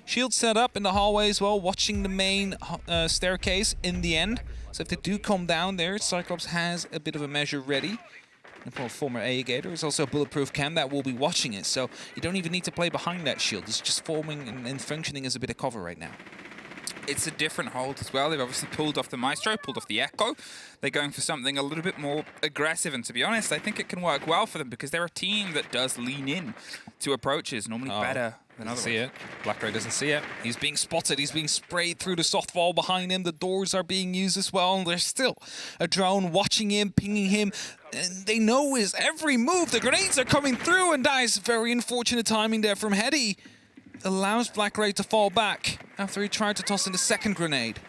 Shield set up in the hallway as well, watching the main staircase in the end. So if they do come down there, Cyclops has a bit of a measure ready. And former A-Gator is also a bulletproof cam that will be watching it. So you don't even need to play behind that shield. It's just forming and functioning as a bit of cover right now. It's a different hold as well. They've obviously pulled off the Maestro, pulled off the Echo. They're going for something a little bit more aggressive, and to be honest, I think it can work well for them because they're a team that does lean in to approaches, normally better than others. See it. Blackray doesn't see it. He's being spotted. He's being sprayed through the soft wall behind him. The doors are being used as well, and there's still a drone watching him, pinging him. And they know his every move. The grenades are coming through, and that is very unfortunate timing there from Heady. Allows Blackray to fall back after he tried to toss in the second grenade.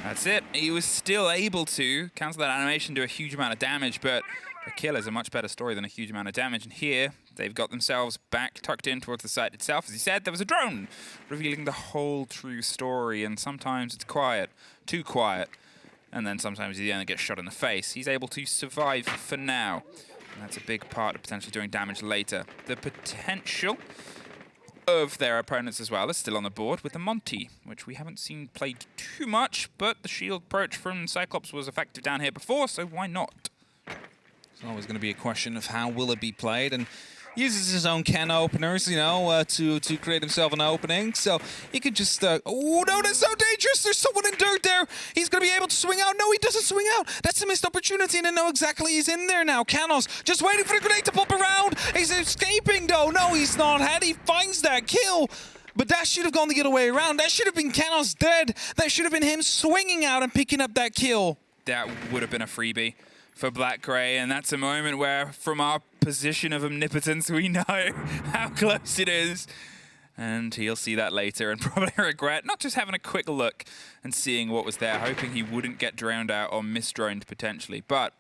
That's it. He was still able to cancel that animation, do a huge amount of damage, but a kill is a much better story than a huge amount of damage. And here, they've got themselves back tucked in towards the site itself. As he said, there was a drone revealing the whole true story, and sometimes it's quiet, too quiet, and then sometimes he only gets shot in the face. He's able to survive for now, and that's a big part of potentially doing damage later. The potential of their opponents as well is still on the board with the Monty, which we haven't seen played too much, but the shield approach from Cyclops was effective down here before, so why not? It's always going to be a question of how will it be played, and uses his own can openers, you know, to create himself an opening. So he could just, oh no, that's so dangerous. There's someone in dirt there. He's going to be able to swing out. No, he doesn't swing out. That's a missed opportunity, and I know exactly he's in there now. Canos just waiting for the grenade to pop around. He's escaping though. No, he's not. He finds that kill. But that should have gone the other way around. That should have been Canos dead. That should have been him swinging out and picking up that kill. That would have been a freebie for Blackray, and that's a moment where, from our position of omnipotence, we know how close it is. And he'll see that later and probably regret not just having a quick look and seeing what was there, hoping he wouldn't get drowned out or misdroned potentially. But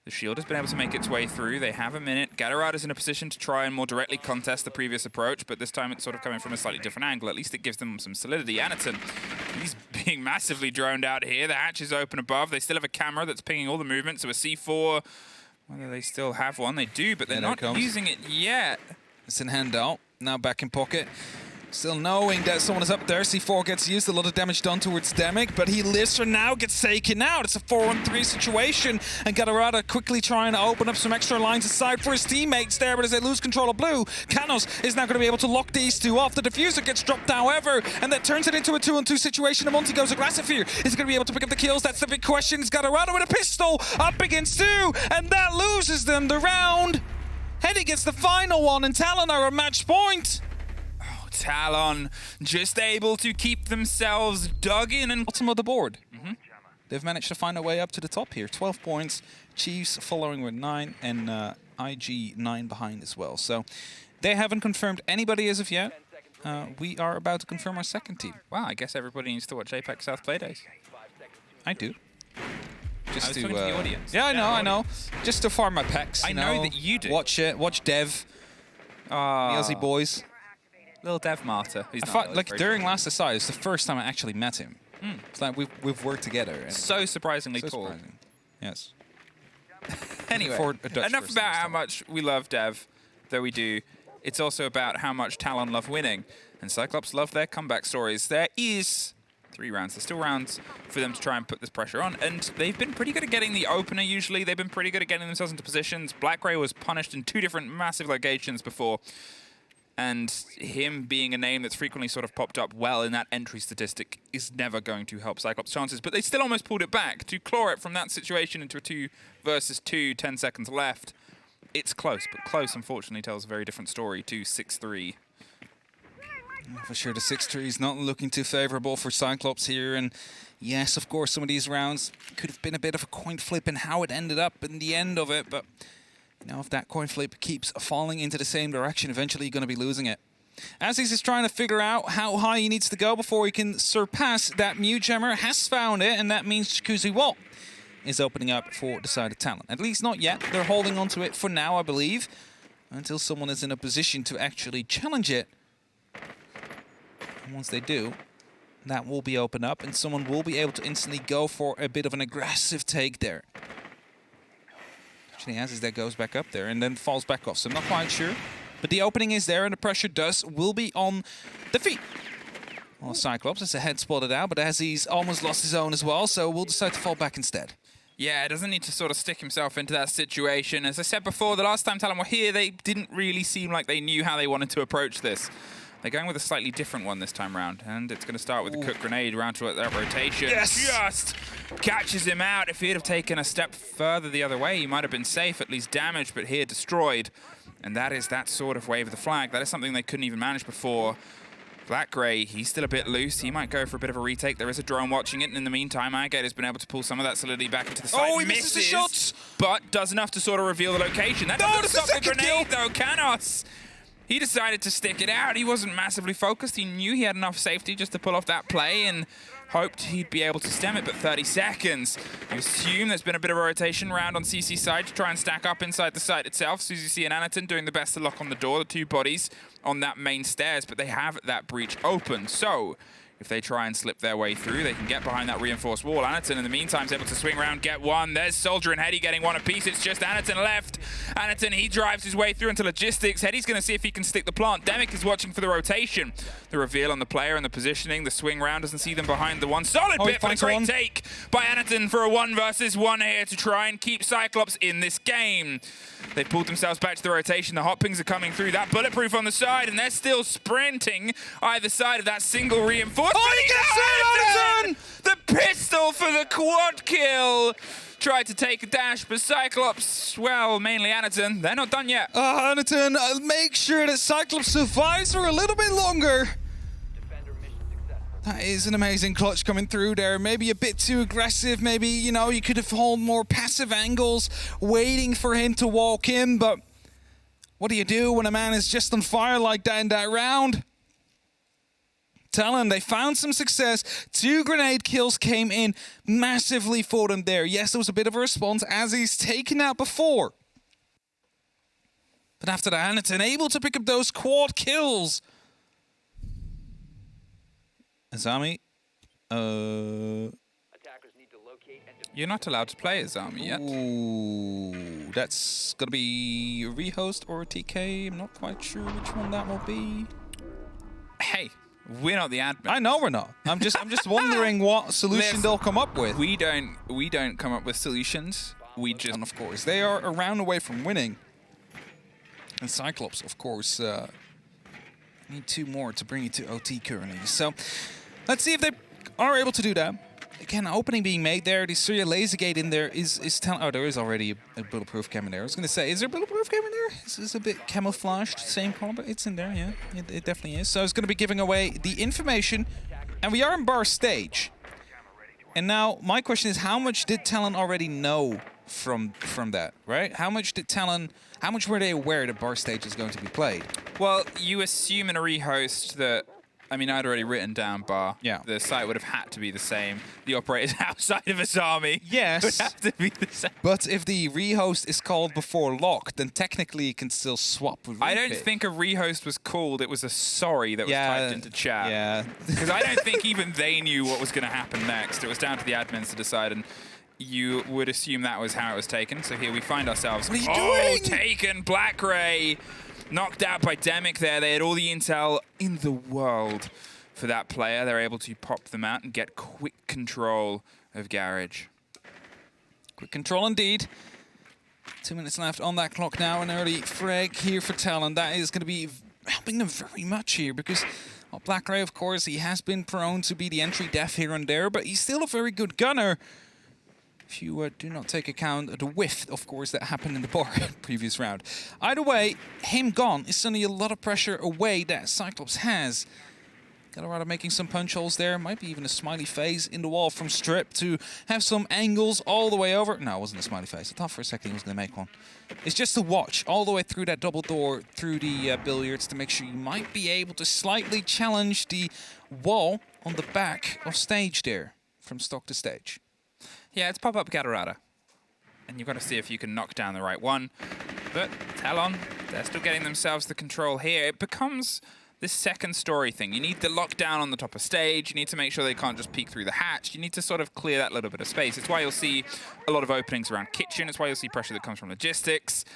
the shield has been able to make its way through. They have a minute. Gatorad is in a position to try and more directly contest the previous approach, but this time it's sort of coming from a slightly different angle. At least it gives them some solidity. Anaton, he's being massively droned out here. The hatch is open above. They still have a camera that's pinging all the movement, so a C4, whether they still have one, they do, but they're not using it yet. It's in handout. Now back in pocket. Still knowing that someone is up there. C4 gets used, a lot of damage done towards Demic, but he lives for now, gets taken out. It's a 4-on-3 situation, and Gatorada quickly trying to open up some extra lines aside for his teammates there, but as they lose control of blue, Canos is now going to be able to lock these two off. The diffuser gets dropped, however, and that turns it into a 2-on-2 situation. And Monty goes aggressive here. Is he going to be able to pick up the kills? That's the big question. It's Gatorada with a pistol up against two, and that loses them the round. Heady gets the final one, and TALON are at match point. TALON just able to keep themselves dug in and bottom of the board. They've managed to find a way up to the top here. 12 points. Chiefs following with 9 and IG 9 behind as well. So they haven't confirmed anybody as of yet. We are about to confirm our second team. Wow, I guess everybody needs to watch APAC South Playdays. I do. Just was talking to the audience. Yeah, I know, Yeah, I know. Just to farm my packs. I know that you do. Watch it. Watch Dev. The Aussie boys. Little Dev Martyr. I thought, like, during last aside, it's the first time I actually met him. It's like we've worked together. And so surprisingly so tall. surprising. Yes. Anyway, For a Dutch enough person about this how time. much we love Dev, though we do. It's also about how much Talon love winning. And Cyclops love their comeback stories. There is 3 rounds. There's still rounds for them to try and put this pressure on. And they've been pretty good at getting the opener usually. They've been pretty good at getting themselves into positions. Blackray was punished in 2 different massive locations before. And him being a name that's frequently sort of popped up well in that entry statistic is never going to help Cyclops' chances. But they still almost pulled it back to claw it from that situation into a 2 versus 2, 10 seconds left. It's close, but close, unfortunately, tells a very different story to 6-3. For sure, the 6-3 is not looking too favorable for Cyclops here. And yes, of course, some of these rounds could have been a bit of a coin flip in how it ended up in the end of it. But you know, if that coin flip keeps falling into the same direction, eventually you're going to be losing it. As he's just trying to figure out how high he needs to go before he can surpass that Mute Jammer, has found it, and that means Jacuzzi Wall is opening up for the side of Talon. At least not yet. They're holding on to it for now, I believe, until someone is in a position to actually challenge it. And once they do, that will be opened up, and someone will be able to instantly go for a bit of an aggressive take there. Actually, as that goes back up there and then falls back off, so I'm not quite sure. But the opening is there, and the pressure will be on the feet. Well, Cyclops has a head spotted out, but as he's almost lost his own as well, so we'll decide to fall back instead. Yeah, doesn't need to sort of stick himself into that situation. As I said before, the last time Talon were here, they didn't really seem like they knew how they wanted to approach this. They're going with a slightly different one this time round, and it's going to start with a cook grenade around to that rotation. Yes! Just catches him out. If he'd have taken a step further the other way, he might have been safe, at least damaged, but here destroyed. And that is that sort of wave of the flag. That is something they couldn't even manage before. Blackray, he's still a bit loose. He might go for a bit of a retake. There is a drone watching it, and in the meantime, APAC has been able to pull some of that solidity back into the side. Oh, he misses the shots! But does enough to sort of reveal the location. That doesn't stop the grenade, though. Canos, he decided to stick it out. He wasn't massively focused. He knew he had enough safety just to pull off that play and hoped he'd be able to stem it, but 30 seconds. You assume there's been a bit of a rotation round on CC's side to try and stack up inside the site itself. Suzy and Anaton doing the best to lock on the door, the 2 bodies on that main stairs, but they have that breach open. So if they try and slip their way through, they can get behind that reinforced wall. Anaton, in the meantime, is able to swing around, get one. There's Soldier and Heady getting one apiece. It's just Anaton left. Anaton, he drives his way through into logistics. Heady's going to see if he can stick the plant. Demic is watching for the rotation. The reveal on the player and the positioning. The swing round doesn't see them behind the one. Solid bit, but a great take by Anaton for a 1 versus 1 here to try and keep Cyclops in this game. They've pulled themselves back to the rotation. The hot pings are coming through. That bulletproof on the side, and they're still sprinting either side of that single reinforcement. Oh, he gets it, Anaton! The pistol for the quad kill. Tried to take a dash, but Cyclops, well, mainly Anaton, they're not done yet. Anaton, make sure that Cyclops survives for a little bit longer. That is an amazing clutch coming through there. Maybe a bit too aggressive. Maybe, you know, you could have held more passive angles, waiting for him to walk in. But what do you do when a man is just on fire like that in that round? Talon, they found some success. 2 grenade kills came in massively for them there. Yes, there was a bit of a response as he's taken out before. But after that, Anaton able to pick up those quad kills. Azami, You're not allowed to play Azami yet. Ooh, that's gonna be a rehost or a TK. I'm not quite sure which one that will be. Hey, we're not the admin. I know we're not. I'm just wondering what solution they'll come up with. We don't come up with solutions. We just, And of course, they are a round away from winning. And Cyclops, of course, need 2 more to bring it to OT currently. So let's see if they are able to do that. Again, opening being made there. The Syria laser gate in there is telling. Oh, there is already a bulletproof cam in there. I was going to say, is there a bulletproof cam in there? Is this a bit camouflaged? Same color, but it's in there, yeah. It definitely is. So it's going to be giving away the information. And we are in bar stage. And now my question is, how much did Talon already know from that, right? How much were they aware that bar stage is going to be played? well, you assume in a rehost that I mean, I'd already written down bar. Yeah. The site would have had to be the same. The operators outside of his army Yes. would have to be the same. But if the rehost is called before lock, then technically you can still swap with I don't repick. think a rehost was called. It was a sorry that was typed into chat. Yeah. Because I don't think even they knew what was going to happen next. It was down to the admins to decide, and you would assume that was how it was taken. So here we find ourselves. What are you doing? Taken. Black Ray knocked out by Demic there. They had all the intel in the world for that player. They're able to pop them out and get quick control of Garage. Quick control indeed. 2 minutes left on that clock now. An early frag here for Talon. That is going to be helping them very much here because well, Black Ray, of course, he has been prone to be the entry def here and there, but he's still a very good gunner. If you do not take account of the whiff, of course, that happened in the bar previous round. Either way, him gone is suddenly a lot of pressure away that Cyclops has. Colorado making some punch holes there. Might be even a smiley face in the wall from Strip to have some angles all the way over. No, it wasn't a smiley face. I thought for a second he was going to make one. It's just to watch all the way through that double door, through the billiards to make sure you might be able to slightly challenge the wall on the back of stage there from stock to stage. Yeah, it's pop-up Gatorada. And you've got to see if you can knock down the right one. But Talon, they're still getting themselves the control here. It becomes this second story thing. You need the lockdown on the top of stage. You need to make sure they can't just peek through the hatch. You need to sort of clear that little bit of space. It's why you'll see a lot of openings around kitchen. It's why you'll see pressure that comes from logistics.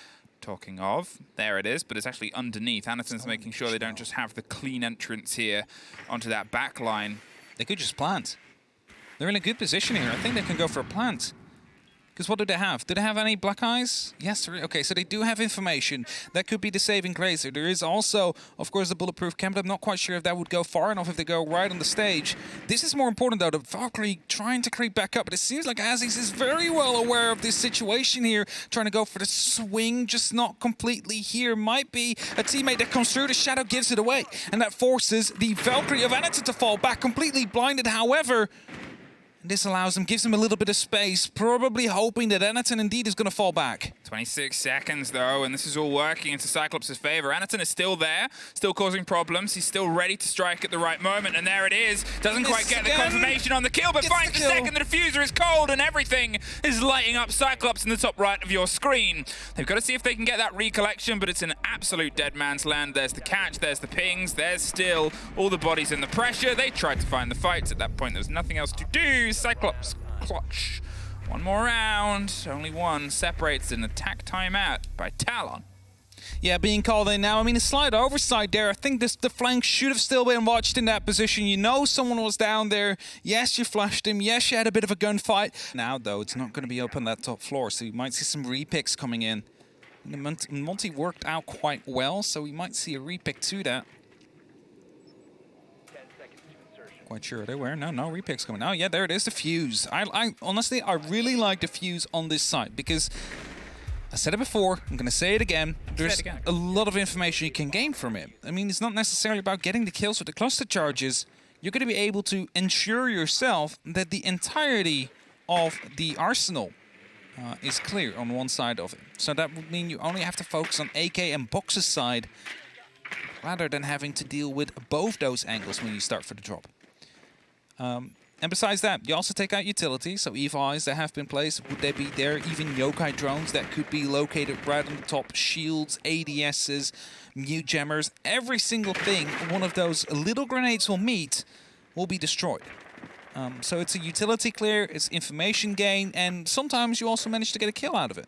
Talking of, there it is, but it's actually underneath. Anderson's making sure they don't just have the clean entrance here onto that back line. They could just plant. They're in a good position here. I think they can go for a plant. Because what do they have? Do they have any black eyes? Yes. Okay, so they do have information. That could be the saving grace. There is also, of course, the bulletproof cam, but I'm not quite sure if that would go far enough if they go right on the stage. This is more important, though. The Valkyrie trying to creep back up. But it seems like Aziz is very well aware of this situation here. Trying to go for the swing, just not completely here. Might be a teammate that comes through. The shadow gives it away. And that forces the Valkyrie of Anita to fall back, completely blinded. However, this allows him, gives him a little bit of space, probably hoping that Anaton indeed is going to fall back. 26 seconds, though, and this is all working into Cyclops' favor. Anaton is still there, still causing problems. He's still ready to strike at the right moment, and there it is. Doesn't quite get the confirmation on the kill, but finds the second. The diffuser is cold, and everything is lighting up Cyclops in the top right of your screen. They've got to see if they can get that recollection, but it's an absolute dead man's land. There's the catch, there's the pings, there's still all the bodies and the pressure. They tried to find the fights. At that point, there was nothing else to do. Cyclops clutch. One more round. Only one separates an attack timeout by Talon. Yeah, being called in now. I mean, a slight oversight there. I think the flank should have still been watched in that position. You know someone was down there. Yes, you flashed him. Yes, you had a bit of a gunfight. Now, though, it's not going to be up on that top floor, so you might see some repicks coming in. And the multi worked out quite well, so we might see a repick to that. Quite sure they were. No repicks coming. Oh, yeah, there it is, the fuse. I honestly, I really like the fuse on this site because I said it before, I'm going to say it again. There's a lot of information you can gain from it. I mean, it's not necessarily about getting the kills with the cluster charges. You're going to be able to ensure yourself that the entirety of the arsenal is clear on one side of it. So that would mean you only have to focus on AK and Box's side rather than having to deal with both those angles when you start for the drop. And besides that, you also take out utilities, so EVIs that have been placed, would they be there? Even yokai drones that could be located right on the top, shields, ADSs, mute jammers, every single thing one of those little grenades will meet will be destroyed. So it's a utility clear, it's information gain, and sometimes you also manage to get a kill out of it.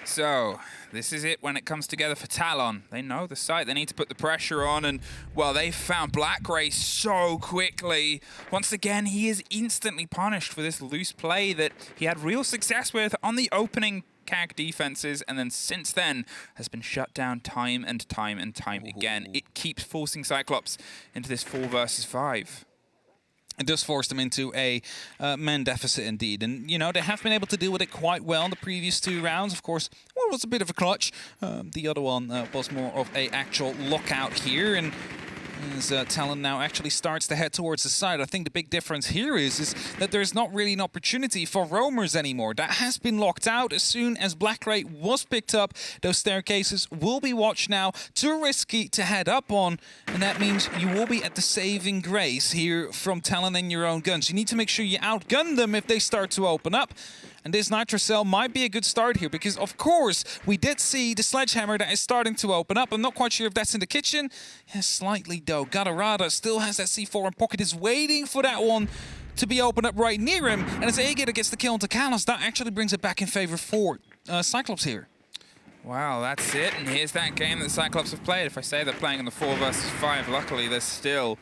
So, this is it when it comes together for Talon. They know the site, they need to put the pressure on, and, well, they found Black Ray so quickly. Once again, he is instantly punished for this loose play that he had real success with on the opening CAG defenses, and then since then has been shut down time and time and time again. It keeps forcing Cyclops into this 4 versus 5. It does force them into a man deficit indeed. And, you know, they have been able to deal with it quite well in the previous 2 rounds. Of course, one was a bit of a clutch. The other one was more of a actual lockout here. And As Talon now actually starts to head towards the side. I think the big difference here is that there's not really an opportunity for roamers anymore. That has been locked out as soon as Black Ray was picked up. Those staircases will be watched now. Too risky to head up on, and that means you will be at the saving grace here from Talon and your own guns. You need to make sure you outgun them if they start to open up. And this Nitrocell might be a good start here because, of course, we did see the sledgehammer that is starting to open up. I'm not quite sure if that's in the kitchen. Yeah, slightly, though. Gadarada still has that C4 in pocket, is waiting for that one to be opened up right near him. And as A-Gator gets the kill onto Kalos, that actually brings it back in favor for Cyclops here. Wow, that's it. And here's that game that Cyclops have played. If I say they're playing in the 4 versus 5, luckily there's still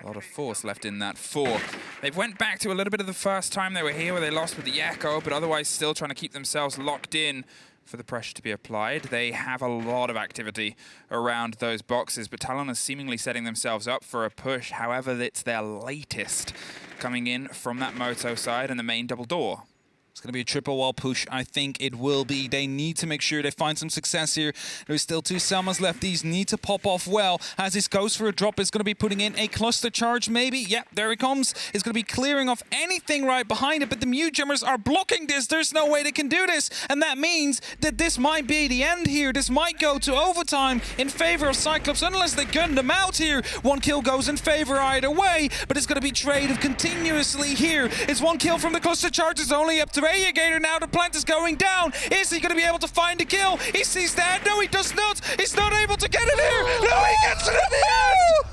a lot of force left in that 4. They've went back to a little bit of the first time they were here where they lost with the Echo, but otherwise still trying to keep themselves locked in for the pressure to be applied. They have a lot of activity around those boxes, but Talon is seemingly setting themselves up for a push. However, it's their latest coming in from that Moto side and the main double door. It's going to be a triple wall push. I think it will be. They need to make sure they find some success here. There's still 2 Selmas left. These need to pop off well. As this goes for a drop, it's going to be putting in a cluster charge, maybe. Yep, there it comes. It's going to be clearing off anything right behind it, but the Mute Jammers are blocking this. There's no way they can do this, and that means that this might be the end here. This might go to overtime in favor of Cyclops, unless they gun them out here. 1 kill goes in favor either way, but it's going to be traded continuously here. It's 1 kill from the cluster charge. It's only up to A-Gator now. The plant is going down. Is he going to be able to find a kill? He sees that. No, he does not. He's not able to get it here. No, he gets it at the end.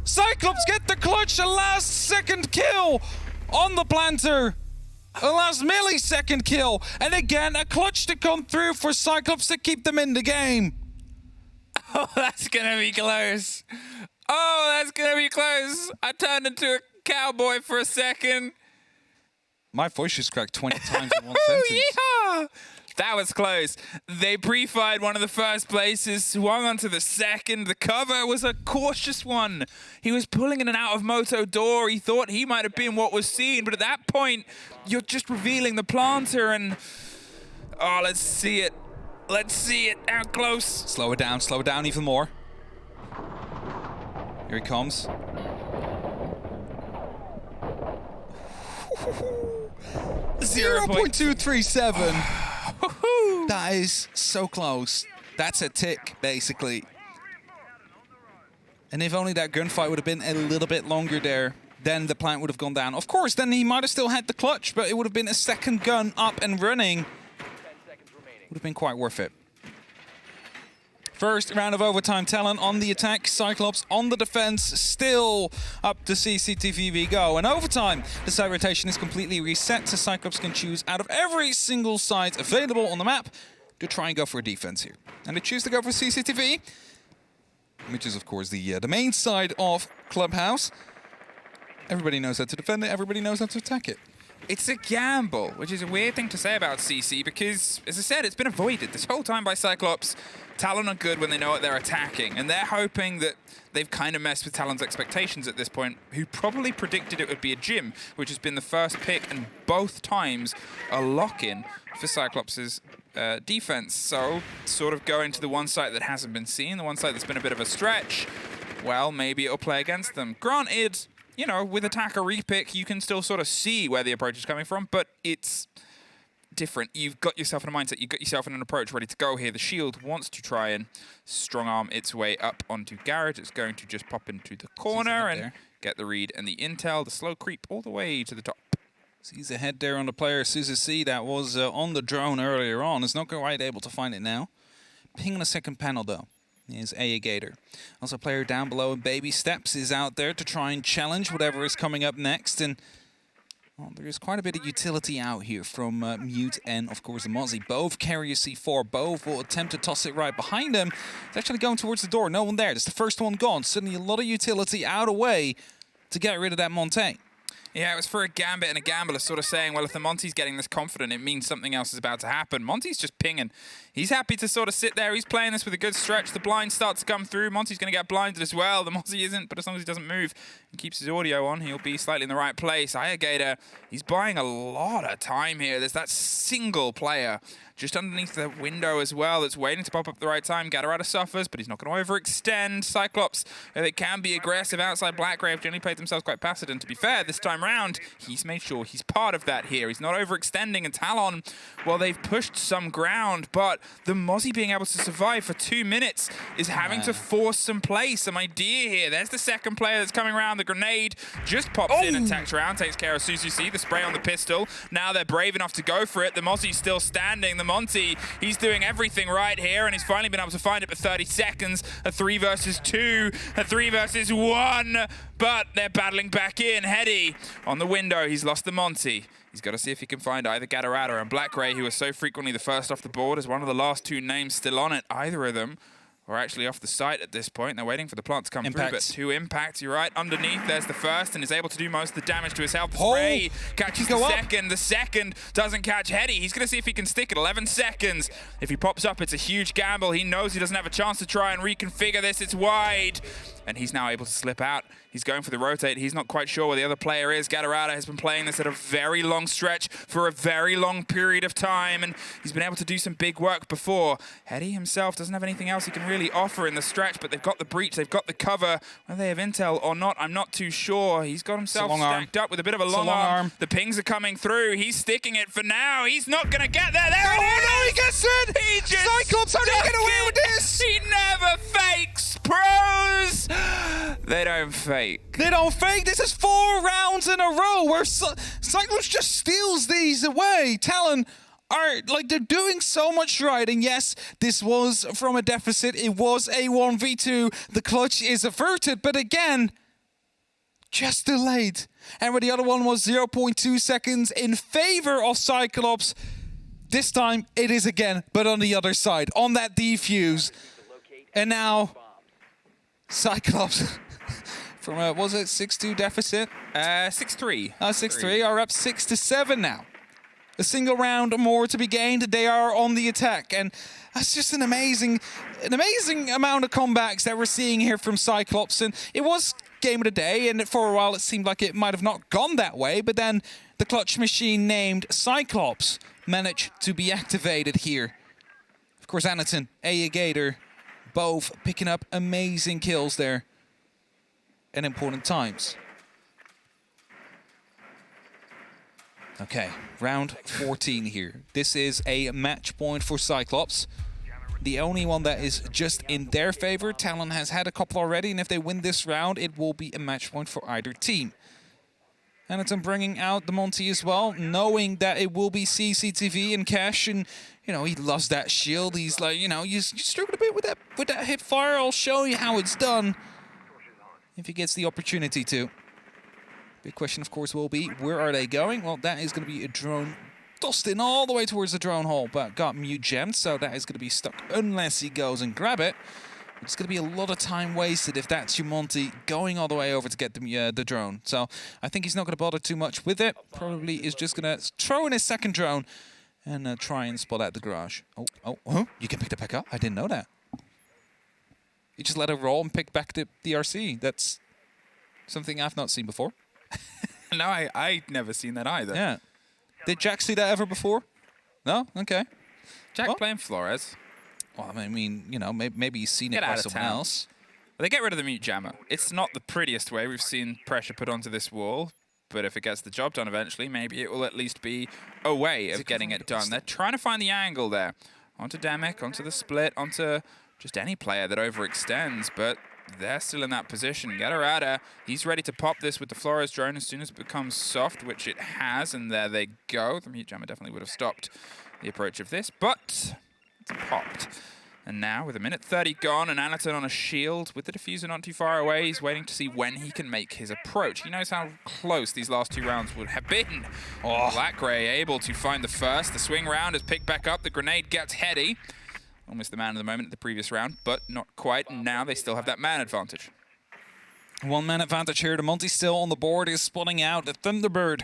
Cyclops get the clutch. A last second kill on the planter. A last millisecond kill. And again, a clutch to come through for Cyclops to keep them in the game. Oh, that's going to be close. Oh, that's going to be close. I turned into a cowboy for a second. My voice just cracked 20 times in one sentence. Yeah! That was close. They pre-fired one of the first places, swung onto the second. The cover was a cautious one. He was pulling in and out of Moto door. He thought he might have been what was seen, but at that point, you're just revealing the planter and... Oh, let's see it. Let's see it. Out close. Slow it down even more. Here he comes. 0.237. That is so close. That's a tick, basically. And if only that gunfight would have been a little bit longer there, then the plant would have gone down. Of course, then he might have still had the clutch, but it would have been a second gun up and running. Would have been quite worth it. First round of overtime, Talon on the attack, Cyclops on the defense, still up to CCTV go. And overtime, the site rotation is completely reset, so Cyclops can choose out of every single site available on the map to try and go for a defense here. And they choose to go for CCTV, which is, of course, the main side of Clubhouse. Everybody knows how to defend it, everybody knows how to attack it. It's a gamble, which is a weird thing to say about CC because, as I said, it's been avoided this whole time by Cyclops. Talon are good when they know what they're attacking, and they're hoping that they've kind of messed with Talon's expectations at this point, who probably predicted it would be a Jim, which has been the first pick, and both times a lock-in for Cyclops' defense. So, sort of going to the one site that hasn't been seen, the one site that's been a bit of a stretch, well, maybe it'll play against them. Granted, you know, with attacker repick, you can still sort of see where the approach is coming from, but it's different. You've got yourself in a mindset, you've got yourself in an approach ready to go here. The shield wants to try and strong arm its way up onto Garrett. It's going to just pop into the corner and get the read and the intel, the slow creep all the way to the top. Sees a head there on the player, Suzuki, that was on the drone earlier on. Is not quite able to find it now. Ping on the second panel, though, is A-Gator. Also, player down below in baby steps is out there to try and challenge whatever is coming up next. And well, there is quite a bit of utility out here from Mute and, of course, the Mozzie. Both carry a C4. Both will attempt to toss it right behind them. It's actually going towards the door. No one there. That's the first one gone. Suddenly a lot of utility out of way to get rid of that Montagne. Yeah, it was for a gambit and a gambler sort of saying, well, if the Monty's getting this confident, it means something else is about to happen. Monty's just pinging. He's happy to sort of sit there. He's playing this with a good stretch. The blinds start to come through. Monty's going to get blinded as well. The Monty isn't, but as long as he doesn't move and keeps his audio on, he'll be slightly in the right place. Gator, he's buying a lot of time here. There's that single player just underneath the window as well that's waiting to pop up at the right time. Gatorada suffers, but he's not going to overextend. Cyclops, they can be aggressive outside. Blackgrave have generally played themselves quite passive, and to be fair, this time round, he's made sure he's part of that here. He's not overextending, and Talon, well, they've pushed some ground, but the Mozzie being able to survive for 2 minutes is having to force some play, some idea here. There's the second player that's coming around. The grenade just pops in and tacks around, takes care of Suzuki, the spray on the pistol. Now they're brave enough to go for it. The Mozzie's still standing. The Monty, he's doing everything right here, and he's finally been able to find it for 30 seconds. A 3 versus 2, a 3 versus 1, but they're battling back in. Heady on the window. He's lost the Monty. He's got to see if he can find either Gatorada and Blackgrave, who are so frequently the first off the board, as one of the last 2 names still on it. Either of them are actually off the site at this point. They're waiting for the plant to come through, but 2 impacts. You're right. Underneath, there's the first, and is able to do most of the damage to his health. The spray catches the second. The second doesn't catch Heady. He's going to see if he can stick it. 11 seconds. If he pops up, it's a huge gamble. He knows he doesn't have a chance to try and reconfigure this. It's wide, and he's now able to slip out. He's going for the rotate. He's not quite sure where the other player is. Gatorada has been playing this at a very long stretch for a very long period of time, and he's been able to do some big work before. Heady himself doesn't have anything else he can really offer in the stretch, but they've got the breach, they've got the cover. Whether they have intel or not, I'm not too sure. He's got himself stacked up with a bit of a long arm. The pings are coming through. He's sticking it for now. He's not going to get there. There it is! No, he gets it! He just Cyclops, how did he get away with this? He never fakes, pros! They don't fake. They don't fake. This is 4 rounds in a row where Cyclops just steals these away. Talon are, like, they're doing so much right. And yes, this was from a deficit. It was a 1v2. The clutch is averted. But again, just delayed. And where the other one was 0.2 seconds in favor of Cyclops, this time it is again, but on the other side, on that defuse. And now, Cyclops... From a, was it 6-2 deficit? 6-3. 6-3 are up 6-7 now. A single round more to be gained. They are on the attack, and that's just an amazing amount of comebacks that we're seeing here from Cyclops. And it was game of the day, and for a while it seemed like it might have not gone that way. But then the clutch machine named Cyclops managed to be activated here. Of course, Anaton, Gator, both picking up amazing kills there. In important times. Okay, round 14 here. This is a match point for Cyclops. The only one that is just in their favor. Talon has had a couple already, and if they win this round, it will be a match point for either team. Anaton bringing out the Monty as well, knowing that it will be CCTV and Cash, and you know, he loves that shield. He's like, you know, you struggled a bit with that hip fire. I'll show you how it's done. If he gets the opportunity to. Big question, of course, will be, where are they going? Well, that is going to be a drone tossed in all the way towards the drone hole, but got mute gemmed, so that is going to be stuck unless he goes and grab it. It's going to be a lot of time wasted if that's your Monty going all the way over to get the drone. So I think he's not going to bother too much with it. Probably is just going to throw in his second drone and try and spot out the garage. Oh, you can pick the back up? I didn't know that. You just let it roll and pick back the RC. That's something I've not seen before. No, I never seen that either. Yeah. Did Jack see that ever before? No? Okay. Jack playing Flores. Well, I mean, you know, maybe he's seen it by someone else. Well, they get rid of the mute jammer. It's not the prettiest way. We've seen pressure put onto this wall. But if it gets the job done eventually, maybe it will at least be a way of getting it done. They're trying to find the angle there. Onto Demic, onto the split, onto... just any player that overextends, but they're still in that position. Gatorada, he's ready to pop this with the Flores drone as soon as it becomes soft, which it has, and there they go. The mute jammer definitely would have stopped the approach of this, but it's popped. And now, with a minute 30 gone, and Anaton on a shield, with the diffuser not too far away, he's waiting to see when he can make his approach. He knows how close these last 2 rounds would have been. Blackgrave able to find the first. The swing round is picked back up. The grenade gets Heady. Almost the man of the moment at the previous round, but not quite. And now they still have that man advantage. One-man advantage here. The Monty still on the board is spawning out. The Thunderbird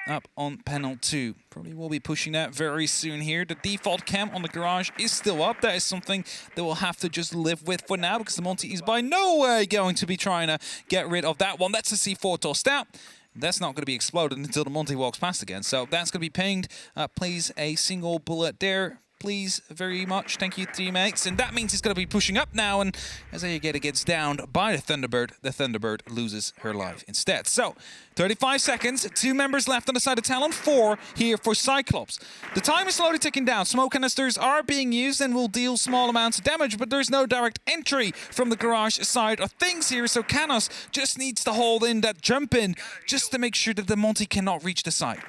up on panel 2. Probably will be pushing that very soon here. The default cam on the garage is still up. That is something that we'll have to just live with for now, because the Monty is by no way going to be trying to get rid of that one. That's a C4 tossed out. That's not going to be exploded until the Monty walks past again. So that's going to be pinged. Please, a single bullet there. Please, very much. Thank you, teammates. And that means he's going to be pushing up now. And as Ayageta gets downed by the Thunderbird loses her life instead. So, 35 seconds. 2 members left on the side of Talon. 4 here for Cyclops. The time is slowly ticking down. Smoke canisters are being used and will deal small amounts of damage, but there's no direct entry from the garage side of things here. So Canos just needs to hold in that jump in just to make sure that the Monty cannot reach the side.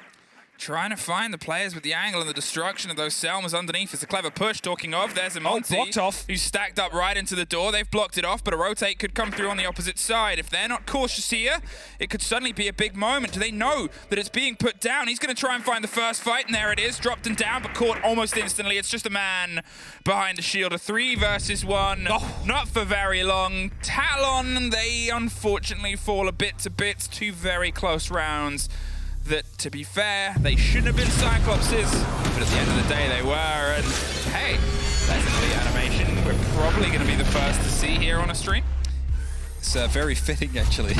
Trying to find the players with the angle and the destruction of those Selmas underneath. It's a clever push. Talking of, there's a Monty blocked off. who's stacked up right into the door. They've blocked it off, but a rotate could come through on the opposite side. If they're not cautious here, it could suddenly be a big moment. Do they know that it's being put down? He's going to try and find the first fight, and there it is. Dropped and down, but caught almost instantly. It's just a man behind the shield. A 3 versus 1. Oh. Not for very long. Talon, they unfortunately fall a bit to bits. 2 very close rounds. That, to be fair, they shouldn't have been Cyclopses, but at the end of the day, they were. And hey, that's an elite animation we're probably going to be the first to see here on a stream. It's very fitting, actually.